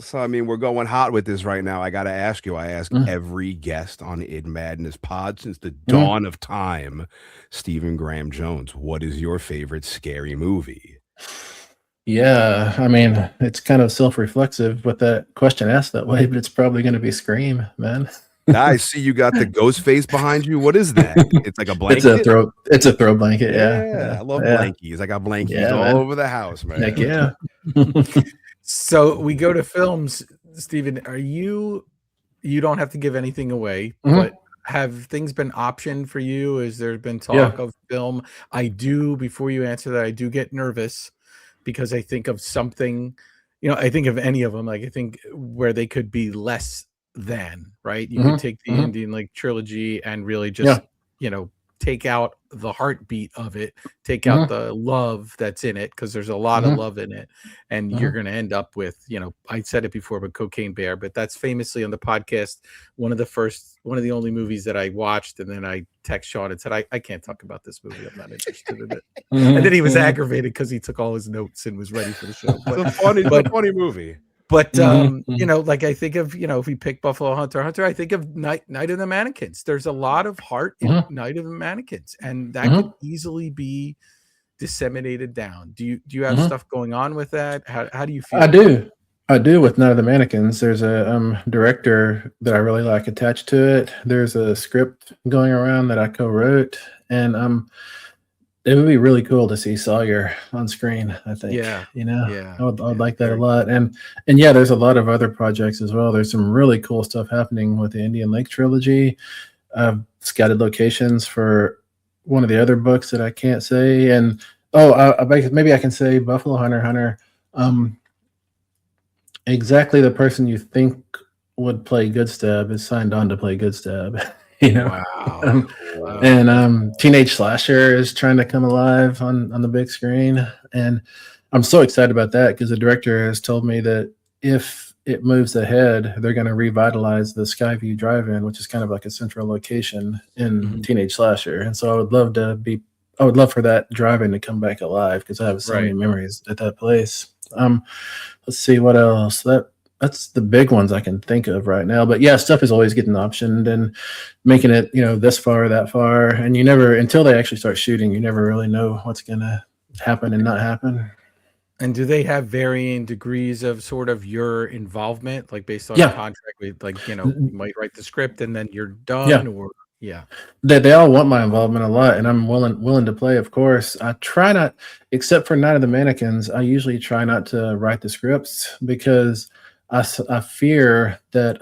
So, I mean, we're going hot with this right now. I got to ask you, I ask every guest on In Madness Pod since the dawn of time, Stephen Graham Jones, what is your favorite scary movie? Yeah, I mean, it's kind of self-reflexive with that question asked that way, but it's probably going to be Scream, man. I see you got the ghost face behind you. What is that? It's like a blanket? It's a throw blanket, yeah. I love blankies. I got blankies all over the house, man. Heck yeah. So we go to films. Stephen, you don't have to give anything away, but have things been optioned for you? Has there been talk of film? Before you answer that, I do get nervous because I think of something, I think of any of them, like I think where they could be less than, right? You could take the Indian Lake trilogy and really just, take out the heartbeat of it, take out the love that's in it, because there's a lot of love in it, and you're going to end up with, I said it before, but Cocaine Bear, but that's famously on the podcast one of the only movies that I watched, and then I text Shawn and said, I can't talk about this movie, I'm not interested in it. And then he was aggravated because he took all his notes and was ready for the show. But it's a funny movie. But like I think of, if we pick Buffalo Hunter, I think of Night of the Mannequins. There's a lot of heart in Night of the Mannequins, and that could easily be disseminated down. Do you have stuff going on with that? How do you feel? I do with Night of the Mannequins. There's a director that I really like attached to it. There's a script going around that I co-wrote, and it would be really cool to see Sawyer on screen, I think. I would like that a lot. And yeah, there's a lot of other projects as well. There's some really cool stuff happening with the Indian Lake trilogy. I've scouted locations for one of the other books that I can't say. And maybe I can say Buffalo Hunter. Exactly the person you think would play Goodstab is signed on to play Goodstab. Wow. And Teenage Slasher is trying to come alive on the big screen, and I'm so excited about that because the director has told me that if it moves ahead, they're going to revitalize the Skyview Drive-In, which is kind of like a central location in Teenage Slasher. And so I would love for that drive-in to come back alive because I have so many memories at that place. Let's see what else. That's the big ones I can think of right now. But yeah, stuff is always getting optioned and making it, this far, that far. And you never, until they actually start shooting, you never really know what's going to happen and not happen. And do they have varying degrees of sort of your involvement, like based on a contract with, like, you might write the script and then you're done, or They all want my involvement a lot, and I'm willing to play, of course. I try not, except for Night of the Mannequins, I usually try not to write the scripts because I fear that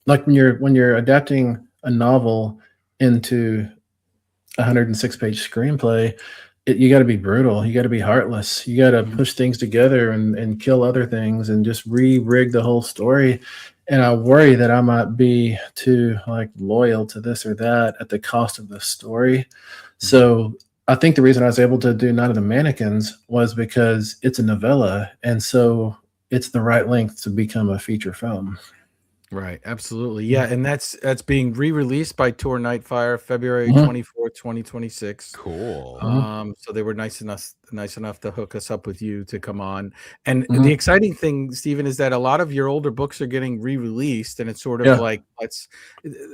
like when you're adapting a novel into a 106-page screenplay, you got to be brutal, you got to be heartless, you got to push things together and kill other things and just rig the whole story. And I worry that I might be too loyal to this or that at the cost of the story. So I think the reason I was able to do Night of the Mannequins was because it's a novella, and so it's the right length to become a feature film. Right, absolutely. Yeah, and that's being re-released by Tor Nightfire February 24th, 2026. Cool. So they were nice enough to hook us up with you to come on. And the exciting thing, Stephen, is that a lot of your older books are getting re-released, and it's sort of like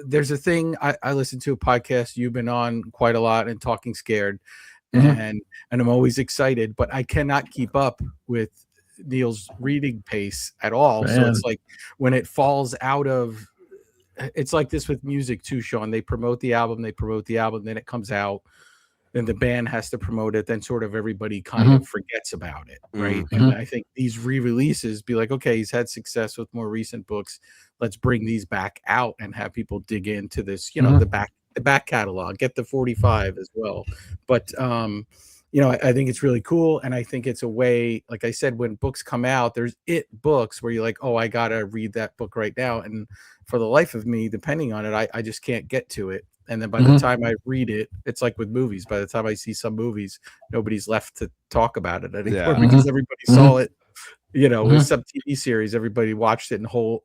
there's a thing I listen to a podcast you've been on quite a lot, and Talking Scared, and I'm always excited, but I cannot keep up with Neil's reading pace at all. So it's like when it falls out of, it's like this with music too, Shawn. They promote the album, then it comes out, then the band has to promote it, then sort of everybody kind of forgets about it, right? And I think these re-releases be like, okay, he's had success with more recent books, let's bring these back out and have people dig into this, the back catalog, get the 45 as well. But I think it's really cool, and I think it's a way, like I said, when books come out, there's books where you're like, oh, I gotta read that book right now, and for the life of me, depending on it, I just can't get to it. And then by the time I read it, it's like with movies. By the time I see some movies, nobody's left to talk about it anymore because everybody saw it. With some TV series, everybody watched it in a whole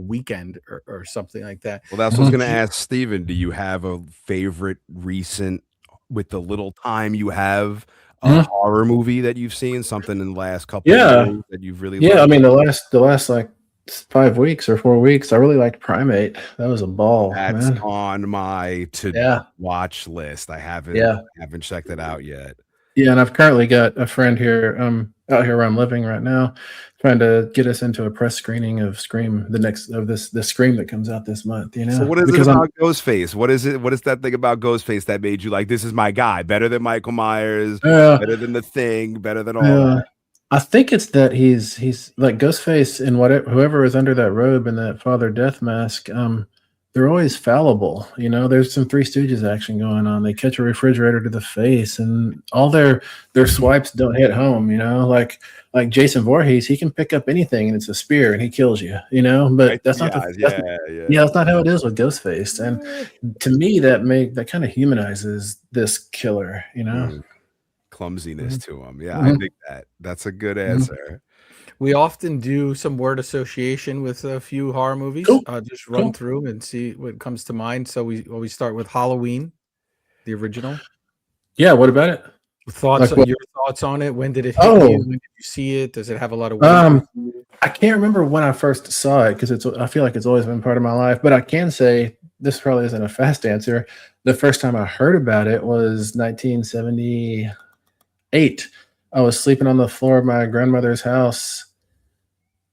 weekend or something like that. Well, that's what I was going to ask Steven. Do you have a favorite recent, with the little time you have, a horror movie that you've seen, something in the last couple of years that you've really loved? I mean, the last like 5 weeks or 4 weeks, I really liked Primate. That was a ball. That's man. on my to watch list. I haven't checked it out yet. Yeah, and I've currently got a friend here, out here where I'm living right now, trying to get us into a press screening of Scream, the Scream that comes out this month. So what is it about Ghostface? What is it? What is that thing about Ghostface that made you like, this is my guy, better than Michael Myers, better than The Thing, better than all that? I think it's that he's like Ghostface and whoever is under that robe and that Father Death mask. They're always fallible. There's some Three Stooges action going on. They catch a refrigerator to the face, and all their swipes don't hit home. Like Jason Voorhees, he can pick up anything and it's a spear and he kills you. But that's not that's not how it is with Ghostface. And to me, that kind of humanizes this killer. Clumsiness to him. Yeah, I think that's a good answer. We often do some word association with a few horror movies. Just run through and see what comes to mind. So we start with Halloween, the original. Yeah, what about it? Your thoughts on it? When did it hit you? When did you see it? Does it have a lot of weight? I can't remember when I first saw it because I feel like it's always been part of my life. But I can say this probably isn't a fast answer. The first time I heard about it was 1978. I was sleeping on the floor of my grandmother's house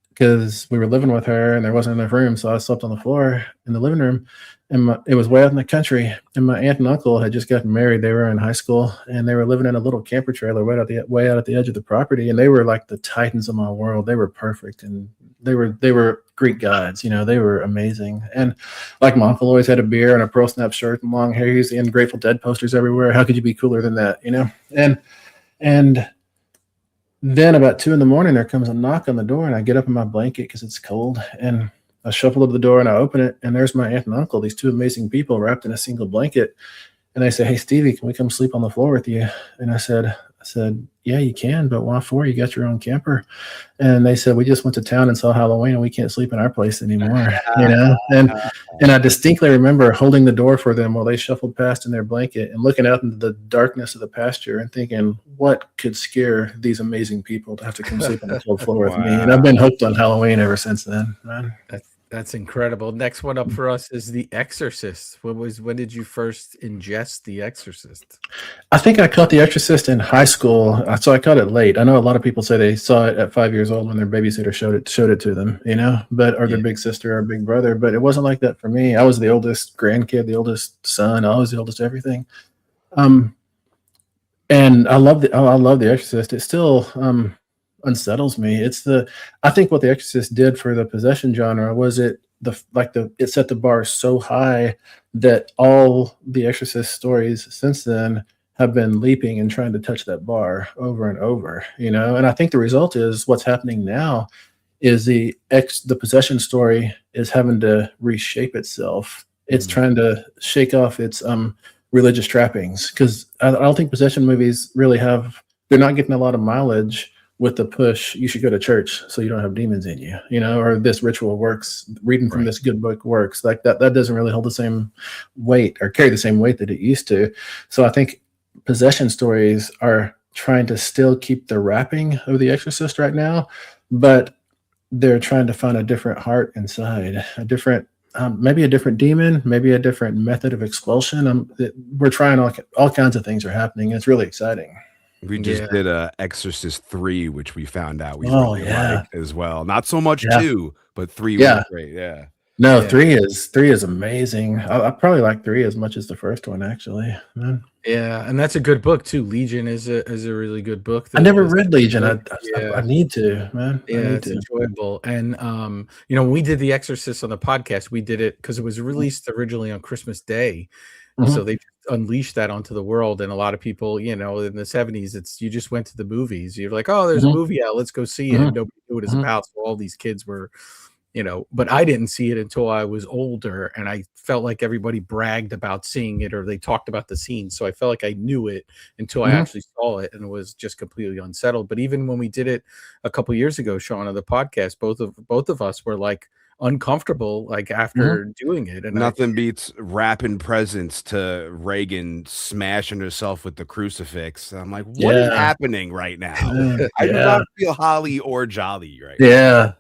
because we were living with her and there wasn't enough room. So I slept on the floor in the living room, and it was way out in the country. And my aunt and uncle had just gotten married. They were in high school and they were living in a little camper trailer way out at the edge of the property. And they were like the titans of my world. They were perfect. And they were Greek gods, they were amazing. And like my uncle always had a beer and a Pearl Snap shirt and long hair. He's in Grateful Dead posters everywhere. How could you be cooler than that? And then about 2 a.m, there comes a knock on the door, and I get up in my blanket because it's cold, and I shuffle to the door and I open it, and there's my aunt and uncle, these two amazing people wrapped in a single blanket. And they say, "Hey, Stevie, can we come sleep on the floor with you?" And I said, "Yeah, you can, but why for? You got your own camper." And they said, "We just went to town and saw Halloween, and we can't sleep in our place anymore." And I distinctly remember holding the door for them while they shuffled past in their blanket and looking out into the darkness of the pasture and thinking, what could scare these amazing people to have to come sleep on the cold floor with me? And I've been hooked on Halloween ever since then, man. That's incredible. Next one up for us is The Exorcist. When did you first ingest The Exorcist? I think I caught The Exorcist in high school, so I caught it late. I know a lot of people say they saw it at 5 years old when their babysitter showed it to them, or their big sister or big brother. But it wasn't like that for me. I was the oldest grandkid, the oldest son. I was the oldest everything. And I love The Exorcist. It still unsettles me. I think what The Exorcist did for the possession genre was it set the bar so high that all the Exorcist stories since then have been leaping and trying to touch that bar over and over, and I think the result is what's happening now is the possession story is having to reshape itself. It's trying to shake off its religious trappings, because I don't think possession movies really they're not getting a lot of mileage with the push, you should go to church so you don't have demons in you, or this ritual works, reading from this good book works. Like that doesn't really hold the same weight or carry the same weight that it used to. So I think possession stories are trying to still keep the wrapping of The Exorcist right now, but they're trying to find a different heart inside, maybe a different demon, maybe a different method of expulsion. We're trying all kinds of things are happening. It's really exciting. We just did Exorcist 3, which we found out we really liked as well. Not so much 2, but 3 was great. Yeah. No, 3 is amazing. I probably like 3 as much as the first one, actually. Man. Yeah, and that's a good book too. Legion is a really good book. I never read Legion. I yeah. need to, man. I Yeah, need it's to. enjoyable. And when we did The Exorcist on the podcast, we did it because it was released originally on Christmas Day. So Mhm. they unleashed that onto the world. And a lot of people, in the 70s, you just went to the movies. You're like, oh, there's a Mhm. movie out, let's go see it. Mhm. Nobody knew what it's Mhm. about. So all these kids were, but I didn't see it until I was older, and I felt like everybody bragged about seeing it or they talked about the scene. So I felt like I knew it until I Mhm. actually saw it and was just completely unsettled. But even when we did it a couple years ago, Shawn, on the podcast, both of us were like uncomfortable like Mhm. after doing it. And Nothing beats wrapping presents to Reagan smashing herself with the crucifix. I'm like, what is Yeah. happening right now? I do Yeah. not feel holly or jolly right now. Yeah.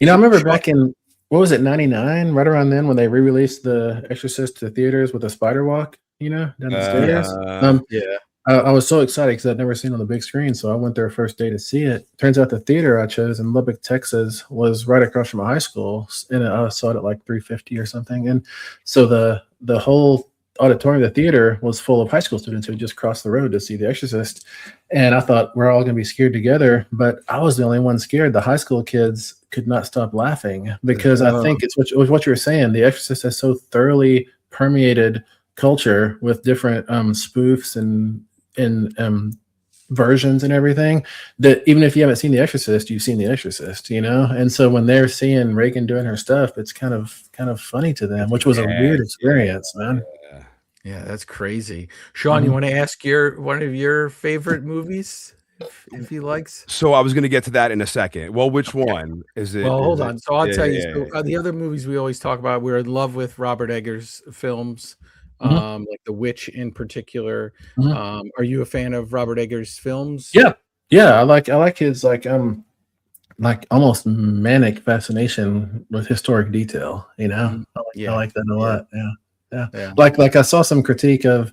I remember Sure. back in, what was it, 99, right around then when they re-released The Exorcist to theaters with a spider walk, down the stairs. yeah. I was so excited because I'd never seen it on the big screen, so I went there first day to see it. Turns out the theater I chose in Lubbock, Texas, was right across from my high school, and I saw it at like 350 or something. And so the whole auditorium of the theater was full of high school students who had just crossed the road to see The Exorcist. And I thought we're all going to be scared together, but I was the only one scared. The high school kids could not stop laughing because I think it's what you were saying. The Exorcist has so thoroughly permeated culture with different spoofs and versions and everything, that even if you haven't seen The Exorcist, you've seen The Exorcist, And so when they're seeing Reagan doing her stuff, it's kind of funny to them, which was a weird experience, man. Yeah. Yeah, that's crazy. Shawn, you want to ask one of your favorite movies if he likes? So I was gonna get to that in a second. Well, which one is it? Well, hold Is it? on. So I'll tell you. Yeah. So the other movies we always talk about, we're in love with Robert Eggers films, Mhm. like The Witch in particular. Mhm. Are you a fan of Robert Eggers films? Yeah, yeah. I like his like almost manic fascination with historic detail. Mhm. I Yeah, like that a yeah, lot. Yeah, yeah. yeah. Like I saw some critique of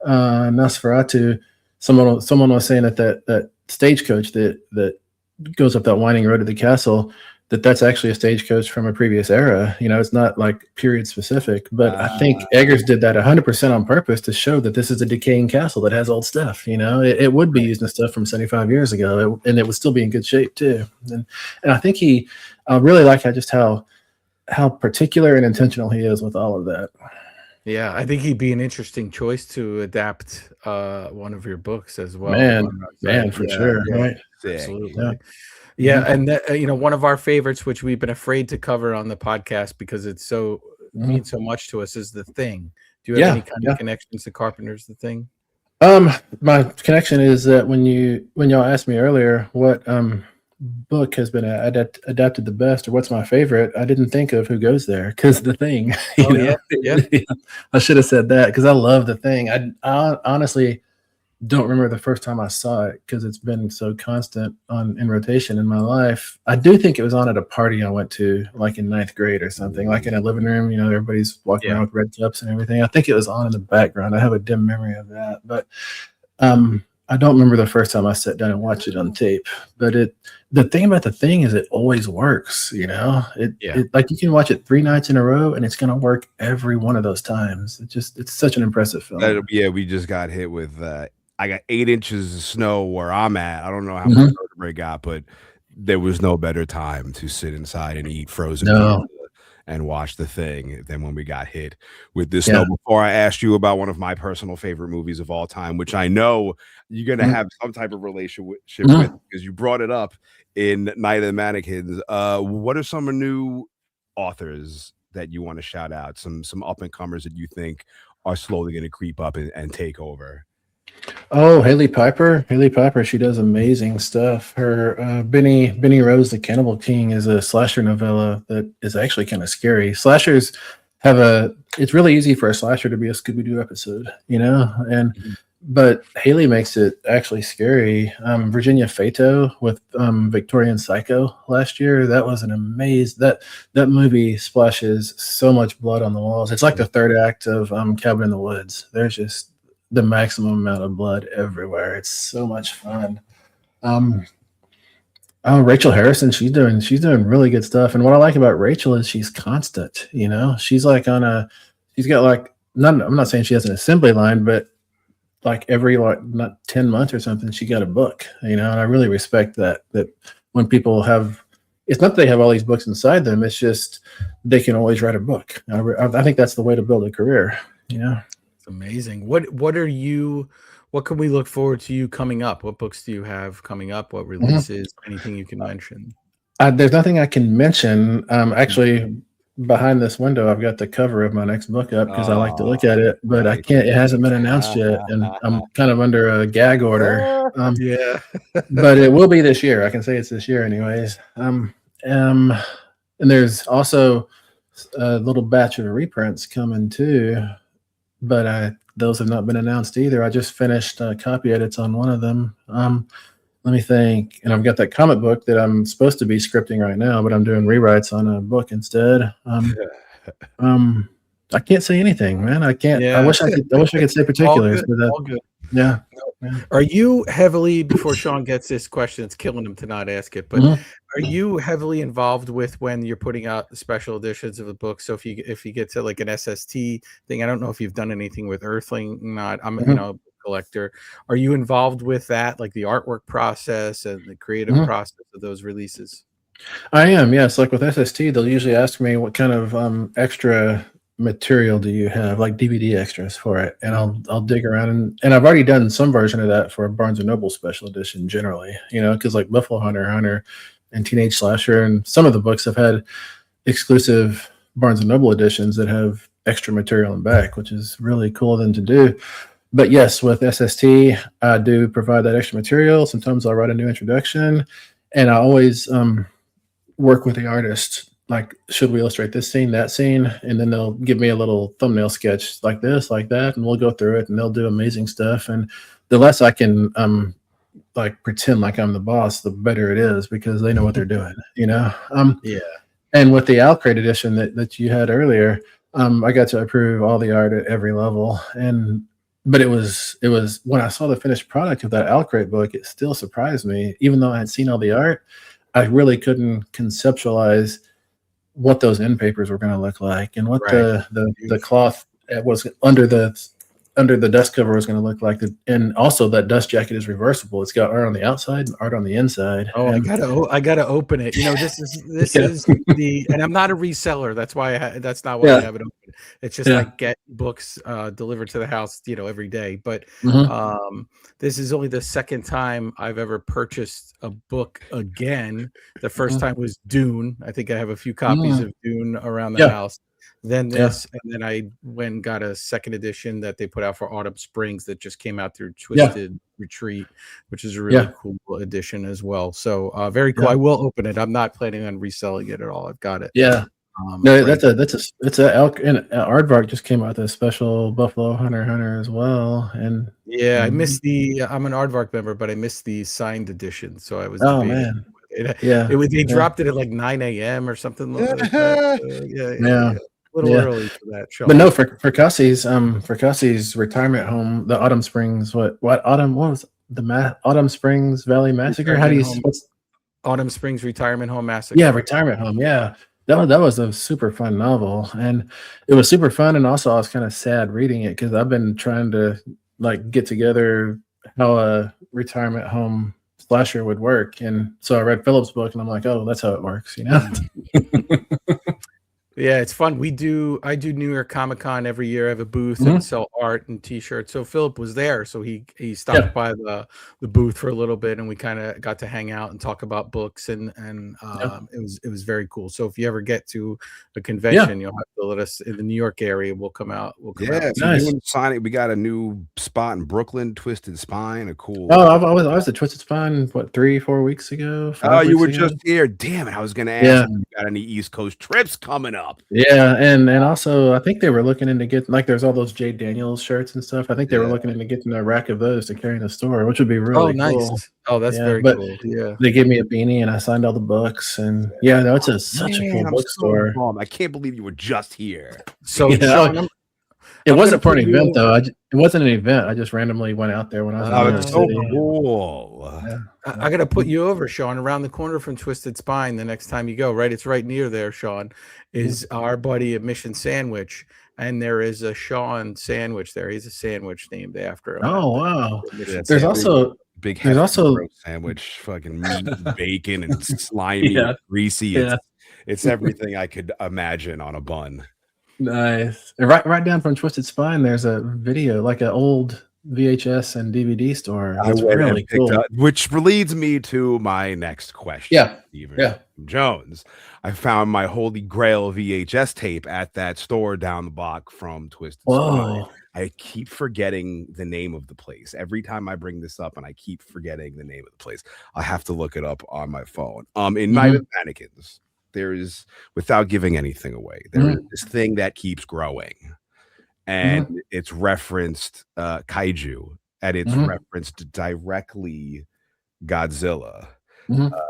Nosferatu. Someone was saying that stagecoach that goes up that winding road to the castle, that's actually a stagecoach from a previous era. It's not like period specific, but I think Eggers did that 100% on purpose to show that this is a decaying castle that has old stuff. It would be using stuff from 75 years ago, and it would still be in good shape too. And I think I really like how particular and intentional he is with all of that. Yeah, I think he'd be an interesting choice to adapt one of your books as well. Man, for Yeah, sure, yeah, right? Sick. Yeah. absolutely. Yeah, Mhm. and one of our favorites, which we've been afraid to cover on the podcast because it Mhm. means so much to us, is The Thing. Do you have any Yeah, kind of yeah. connections to Carpenter's The Thing? My connection is that when y'all asked me earlier what book has been adapted the best, or what's my favorite, I didn't think of Who Goes There, because The Thing, Oh yeah, yeah. I should have said that because I love The Thing. I honestly don't remember the first time I saw it because it's been so constant in rotation in my life. I do think it was on at a party I went to, like in ninth grade or something, like in a living room. Everybody's walking around with red cups and everything. I think it was on in the background. I have a dim memory of that, but I don't remember the first time I sat down and watched it on tape. But the thing about The Thing is it always works. It like you can watch it 3 nights in a row and it's gonna work every one of those times. It's such an impressive film. Yeah, we just got hit with I got 8 inches of snow where I'm at. I don't know how Mhm. much Vertebrae got, but there was no better time to sit inside and eat frozen pizza No. and watch The Thing than when we got hit with this Yeah. snow. Before I asked you about one of my personal favorite movies of all time, which I know you're gonna Mhm. have some type of relationship Mhm. with because you brought it up in Night of the Mannequins. What are some new authors that you want to shout out? Some up and comers that you think are slowly going to creep up and take over? Oh, Haley Piper. Haley Piper, she does amazing stuff. Her Benny Rose the Cannibal King is a slasher novella that is actually kind of scary. Slashers it's really easy for a slasher to be a Scooby-Doo episode, and Mhm. but Haley makes it actually scary. Virginia Fato with Victorian Psycho last year. That was an that movie splashes so much blood on the walls. It's like the third act of Cabin in the Woods. There's just the maximum amount of blood everywhere. It's so much fun. Um, oh, Rachel Harrison, she's doing really good stuff. And what I like about Rachel is she's constant. She's like she's got like I'm not saying she has an assembly line, but like every not 10 months or something, she got a book, and I really respect that when people have, it's not that they have all these books inside them, it's just they can always write a book. I think that's the way to build a career. It's amazing. What can we look forward to you coming up? What books do you have coming up? What releases? Anything you can mention? There's nothing I can mention. Actually, behind this window, I've got the cover of my next book up because I like to look at it, but I can't. It hasn't been announced yet, and I'm kind of under a gag order. Yeah, but it will be this year. I can say it's this year, anyways. And there's also a little batch of reprints coming too, but those have not been announced either. I just finished copy edits on one of them. Let me think. And I've got that comic book that I'm supposed to be scripting right now, but I'm doing rewrites on a book instead. I can't say anything, man. I can't. Yeah. I wish I could say particulars. All good. Yeah. Are you heavily, before Shawn gets this question, it's killing him to not ask it, but are you heavily involved with when you're putting out the special editions of the book? So if you get to like an SST thing, I don't know if you've done anything with Earthling. Not, I'm a collector. Are you involved with that, like the artwork process and the creative process of those releases? I am, yes. Like with SST, they'll usually ask me what kind of extra material do you have, like DVD extras for it, and I'll dig around, and I've already done some version of that for Barnes & Noble special edition generally, because like Buffalo Hunter and Teenage Slasher and some of the books have had exclusive Barnes & Noble editions that have extra material in back, which is really cool of them to do. But yes, with SST, I do provide that extra material. Sometimes I'll write a new introduction, and I always work with the artist, like, should we illustrate this scene, that scene? And then they'll give me a little thumbnail sketch like this, like that, and we'll go through it, and they'll do amazing stuff. And the less I can like pretend like I'm the boss, the better it is, because they know what they're doing, Yeah. And with the Al Crate edition that you had earlier, I got to approve all the art at every level. But it was when I saw the finished product of that Al Crate book, it still surprised me. Even though I had seen all the art, I really couldn't conceptualize what those end papers were going to look like, and what the cloth was under the dust cover was going to look like. And also that dust jacket is reversible. It's got art on the outside and art on the inside. Oh, I gotta open it. This is the, and I'm not a reseller. That's why that's not why I have it open. It's just like get books delivered to the house, every day. But this is only the second time I've ever purchased a book again. The first time was Dune. I think I have a few copies of Dune around the house. Then this, and then I went and got a second edition that they put out for Autumn Springs that just came out through Twisted Retreat, which is a really cool edition as well. So very cool. I will open it. I'm not planning on reselling it at all. I've got it. Yeah. No, it's a Aardvark just came out with a special Buffalo Hunter as well. And I missed I'm an Aardvark member, but I missed the signed edition. So I was man. They dropped it at like 9 a.m. or something like that. A little early for that show. But no, for Cassie's retirement home, the Autumn Springs, what was the Autumn Springs Valley Massacre? Autumn Springs Retirement Home Massacre? Yeah, retirement home. Yeah. That was a super fun novel, and it was super fun. And also I was kind of sad reading it, because I've been trying to like get together how a retirement home slasher would work. And so I read Philip's book, and I'm like, oh, that's how it works, Yeah, it's fun. I do New York Comic Con every year. I have a booth and sell art and T-shirts. So Philip was there, so he stopped by the booth for a little bit, and we kind of got to hang out and talk about books, and it was very cool. So if you ever get to a convention, you'll have to let us in the New York area. We'll come out. Out. Nice. Signing. We got a new spot in Brooklyn, Twisted Spine. A cool. Oh, I was at Twisted Spine 3-4 weeks ago. Oh, you were just here. Damn it! I was going to ask if you got any East Coast trips coming up. Yeah, and also I think they were looking into getting, like, there's all those Jay Daniels shirts and stuff. I think they were looking into getting a rack of those to carry in the store, which would be really cool. Nice. Oh, that's very cool. Yeah, they gave me a beanie, and I signed all the books, and it's such a cool bookstore. I can't believe you were just here. So Shawn, it wasn't for an event though. It wasn't an event. I just randomly went out there when I was. It's so cool. Yeah. I got to put you over, Shawn, around the corner from Twisted Spine the next time you go, right? It's right near there, Shawn, is our buddy at Mission Sandwich. and there is a Shawn sandwich there. He's a sandwich named after him. Oh wow! Yeah, There's also big there's hefty also roast sandwich, fucking meat and bacon and slimy yeah and greasy. yeah It's everything I could imagine on a bun. nice. And right down from Twisted Spine, there's a video like an old VHS and DVD store. I That's went and really picked cool. up, which leads me to my next question. Yeah, Steven yeah. Jones. I found my Holy Grail VHS tape at that store down the block from Twisted Spine. Whoa. I keep forgetting the name of the place. Every time I bring this up and I keep forgetting the name of the place, I have to look it up on my phone. In Night of the Mannequins, there is, without giving anything away, there is this thing that keeps growing. And it's referenced kaiju, and it's referenced directly Godzilla.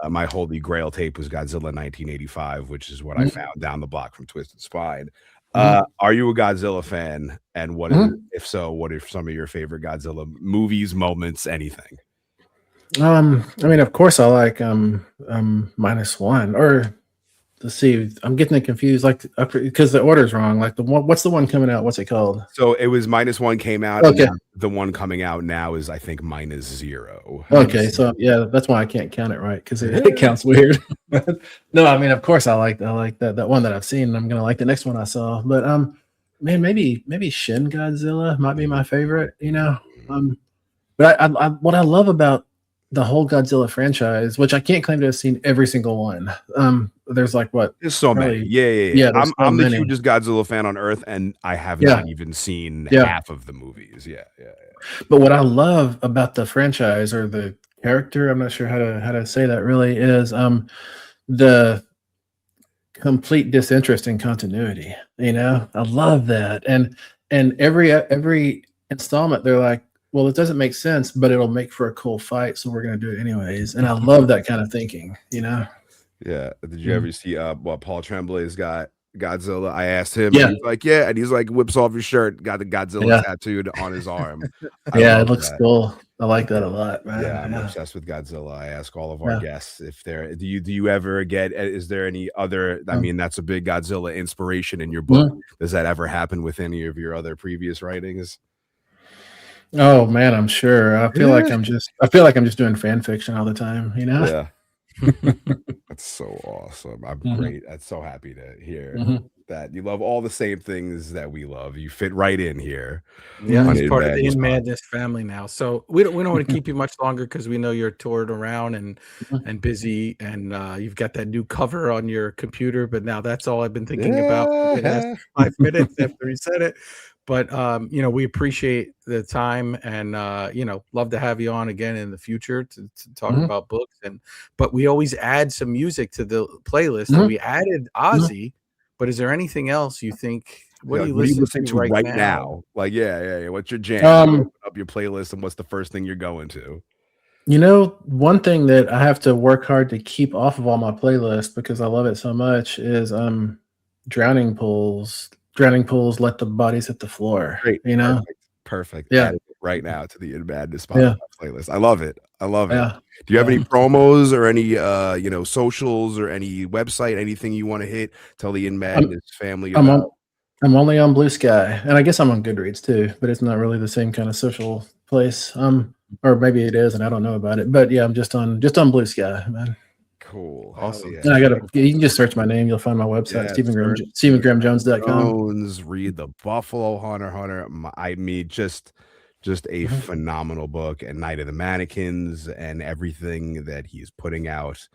My Holy Grail tape was Godzilla 1985, which is what I found down the block from Twisted Spine. Are you a Godzilla fan? And what is, if so, what are some of your favorite Godzilla movies, moments, anything? I mean, of course, I like -1, or let's see, I'm getting it confused, like because the order's wrong. Like what's the one coming out? What's it called? So it was -1 came out. Okay. And the one coming out now is, I think, -0. Okay, so yeah, that's why I can't count it right, because it counts weird. No, I mean, of course, I like that one that I've seen. I'm gonna like the next one I saw, but man, maybe Shin Godzilla might be my favorite. You know, but I what I love about the whole Godzilla franchise, which I can't claim to have seen every single one. There's like what? There's so probably, many. Yeah. I'm the many. hugest Godzilla fan on earth, and I have not even seen half of the movies. Yeah. But what I love about the franchise, or the character, I'm not sure how to say that really, is the complete disinterest in continuity. You know, I love that. And every installment, they're like, well, it doesn't make sense, but it'll make for a cool fight, so we're gonna do it anyways. And I love that kind of thinking, you know. Yeah. Did you ever see what Paul Tremblay's got Godzilla? I asked him, and he's like, yeah, and he's like, whips off his shirt, got the Godzilla tattooed on his arm. It looks cool. I like that a lot, man. Yeah, I'm obsessed with Godzilla. I ask all of our guests if there do you ever get, is there any other, I mean, that's a big Godzilla inspiration in your book. Does that ever happen with any of your other previous writings? Oh man, I'm sure. I feel like I'm just doing fan fiction all the time, you know? Yeah. That's so awesome. I'm great. I'm so happy to hear that you love all the same things that we love. You fit right in here. Yeah, he's part of the In Madness family now. So we don't want to keep you much longer, because we know you're toured around and busy, and you've got that new cover on your computer. But now that's all I've been thinking about for the last 5 minutes after he said it. But you know, we appreciate the time, and you know, love to have you on again in the future to talk about books. But we always add some music to the playlist. And we added Ozzy, but is there anything else you think? What are you listening to right now? Like, yeah. What's your jam? Open up your playlist, and what's the first thing you're going to? You know, one thing that I have to work hard to keep off of all my playlists, because I love it so much, is Drowning Pools, Let the Bodies Hit the Floor. Great. You know? Perfect. Yeah. Add it right now to the In Madness Spotify playlist. I love it. Yeah. Do you have any promos or any you know, socials or any website, anything you want to hit? Tell the In Madness family about. I'm only on Blue Sky, and I guess I'm on Goodreads too, but it's not really the same kind of social place. Or maybe it is, and I don't know about it. But yeah, I'm just on Blue Sky, man. Cool. Awesome. Yeah. And you can just search my name. You'll find my website, StephenGrahamJones.com. Read the Buffalo Hunter. I mean, just a phenomenal book, and Night of the Mannequins and everything that he's putting out.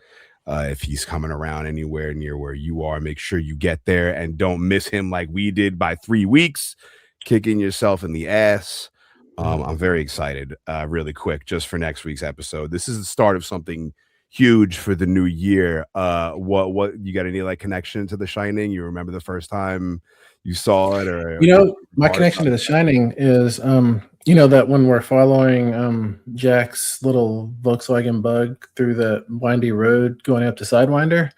If he's coming around anywhere near where you are, make sure you get there and don't miss him like we did by 3 weeks, kicking yourself in the ass. I'm very excited. Really quick, just for next week's episode. This is the start of something huge for the new year. What you got any like connection to The Shining? You remember the first time you saw it? Or you know, my connection to The Shining is you know, that when we're following Jack's little Volkswagen Bug through the windy road going up to Sidewinder,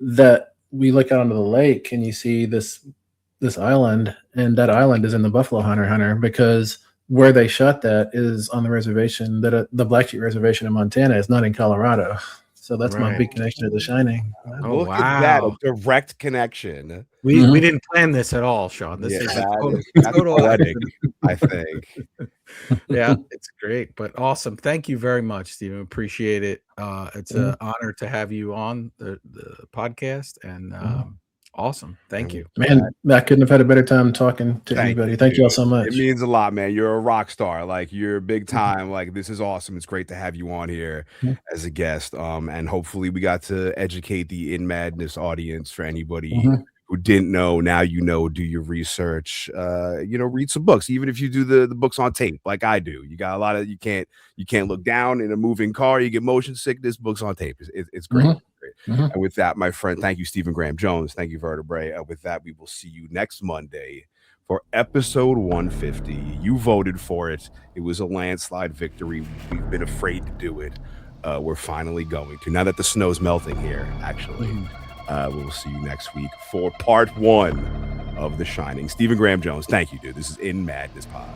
that we look out onto the lake and you see this island, and that island is in the Buffalo Hunter, because where they shot that is on the reservation, that the Blackfeet Reservation in Montana is not in Colorado. So that's my big connection to The Shining. Look at that, a direct connection. We didn't plan this at all, Shawn. This is that's poetic, I think. Yeah, it's great, but awesome. Thank you very much, Stephen. Appreciate it. It's an honor to have you on the podcast, and awesome. Thank you, man. I couldn't have had a better time talking to anybody. Thank you all so much. It means a lot, man. You're a rock star. Like, you're big time. Like, this is awesome. It's great to have you on here as a guest. And hopefully we got to educate the In Madness audience. For anybody who didn't know, now you know. Do your research. Read some books. Even if you do the books on tape, like I do. You got a lot of you can't look down in a moving car. You get motion sickness. Books on tape. It's great. And with that, my friend, thank you, Stephen Graham Jones. Thank you, Vertebrae. And with that, we will see you next Monday for episode 150. You voted for it. It was a landslide victory. We've been afraid to do it. We're finally going to. Now that the snow's melting here, actually. We'll see you next week for part 1 of The Shining. Stephen Graham Jones, thank you, dude. This is In Madness Pod.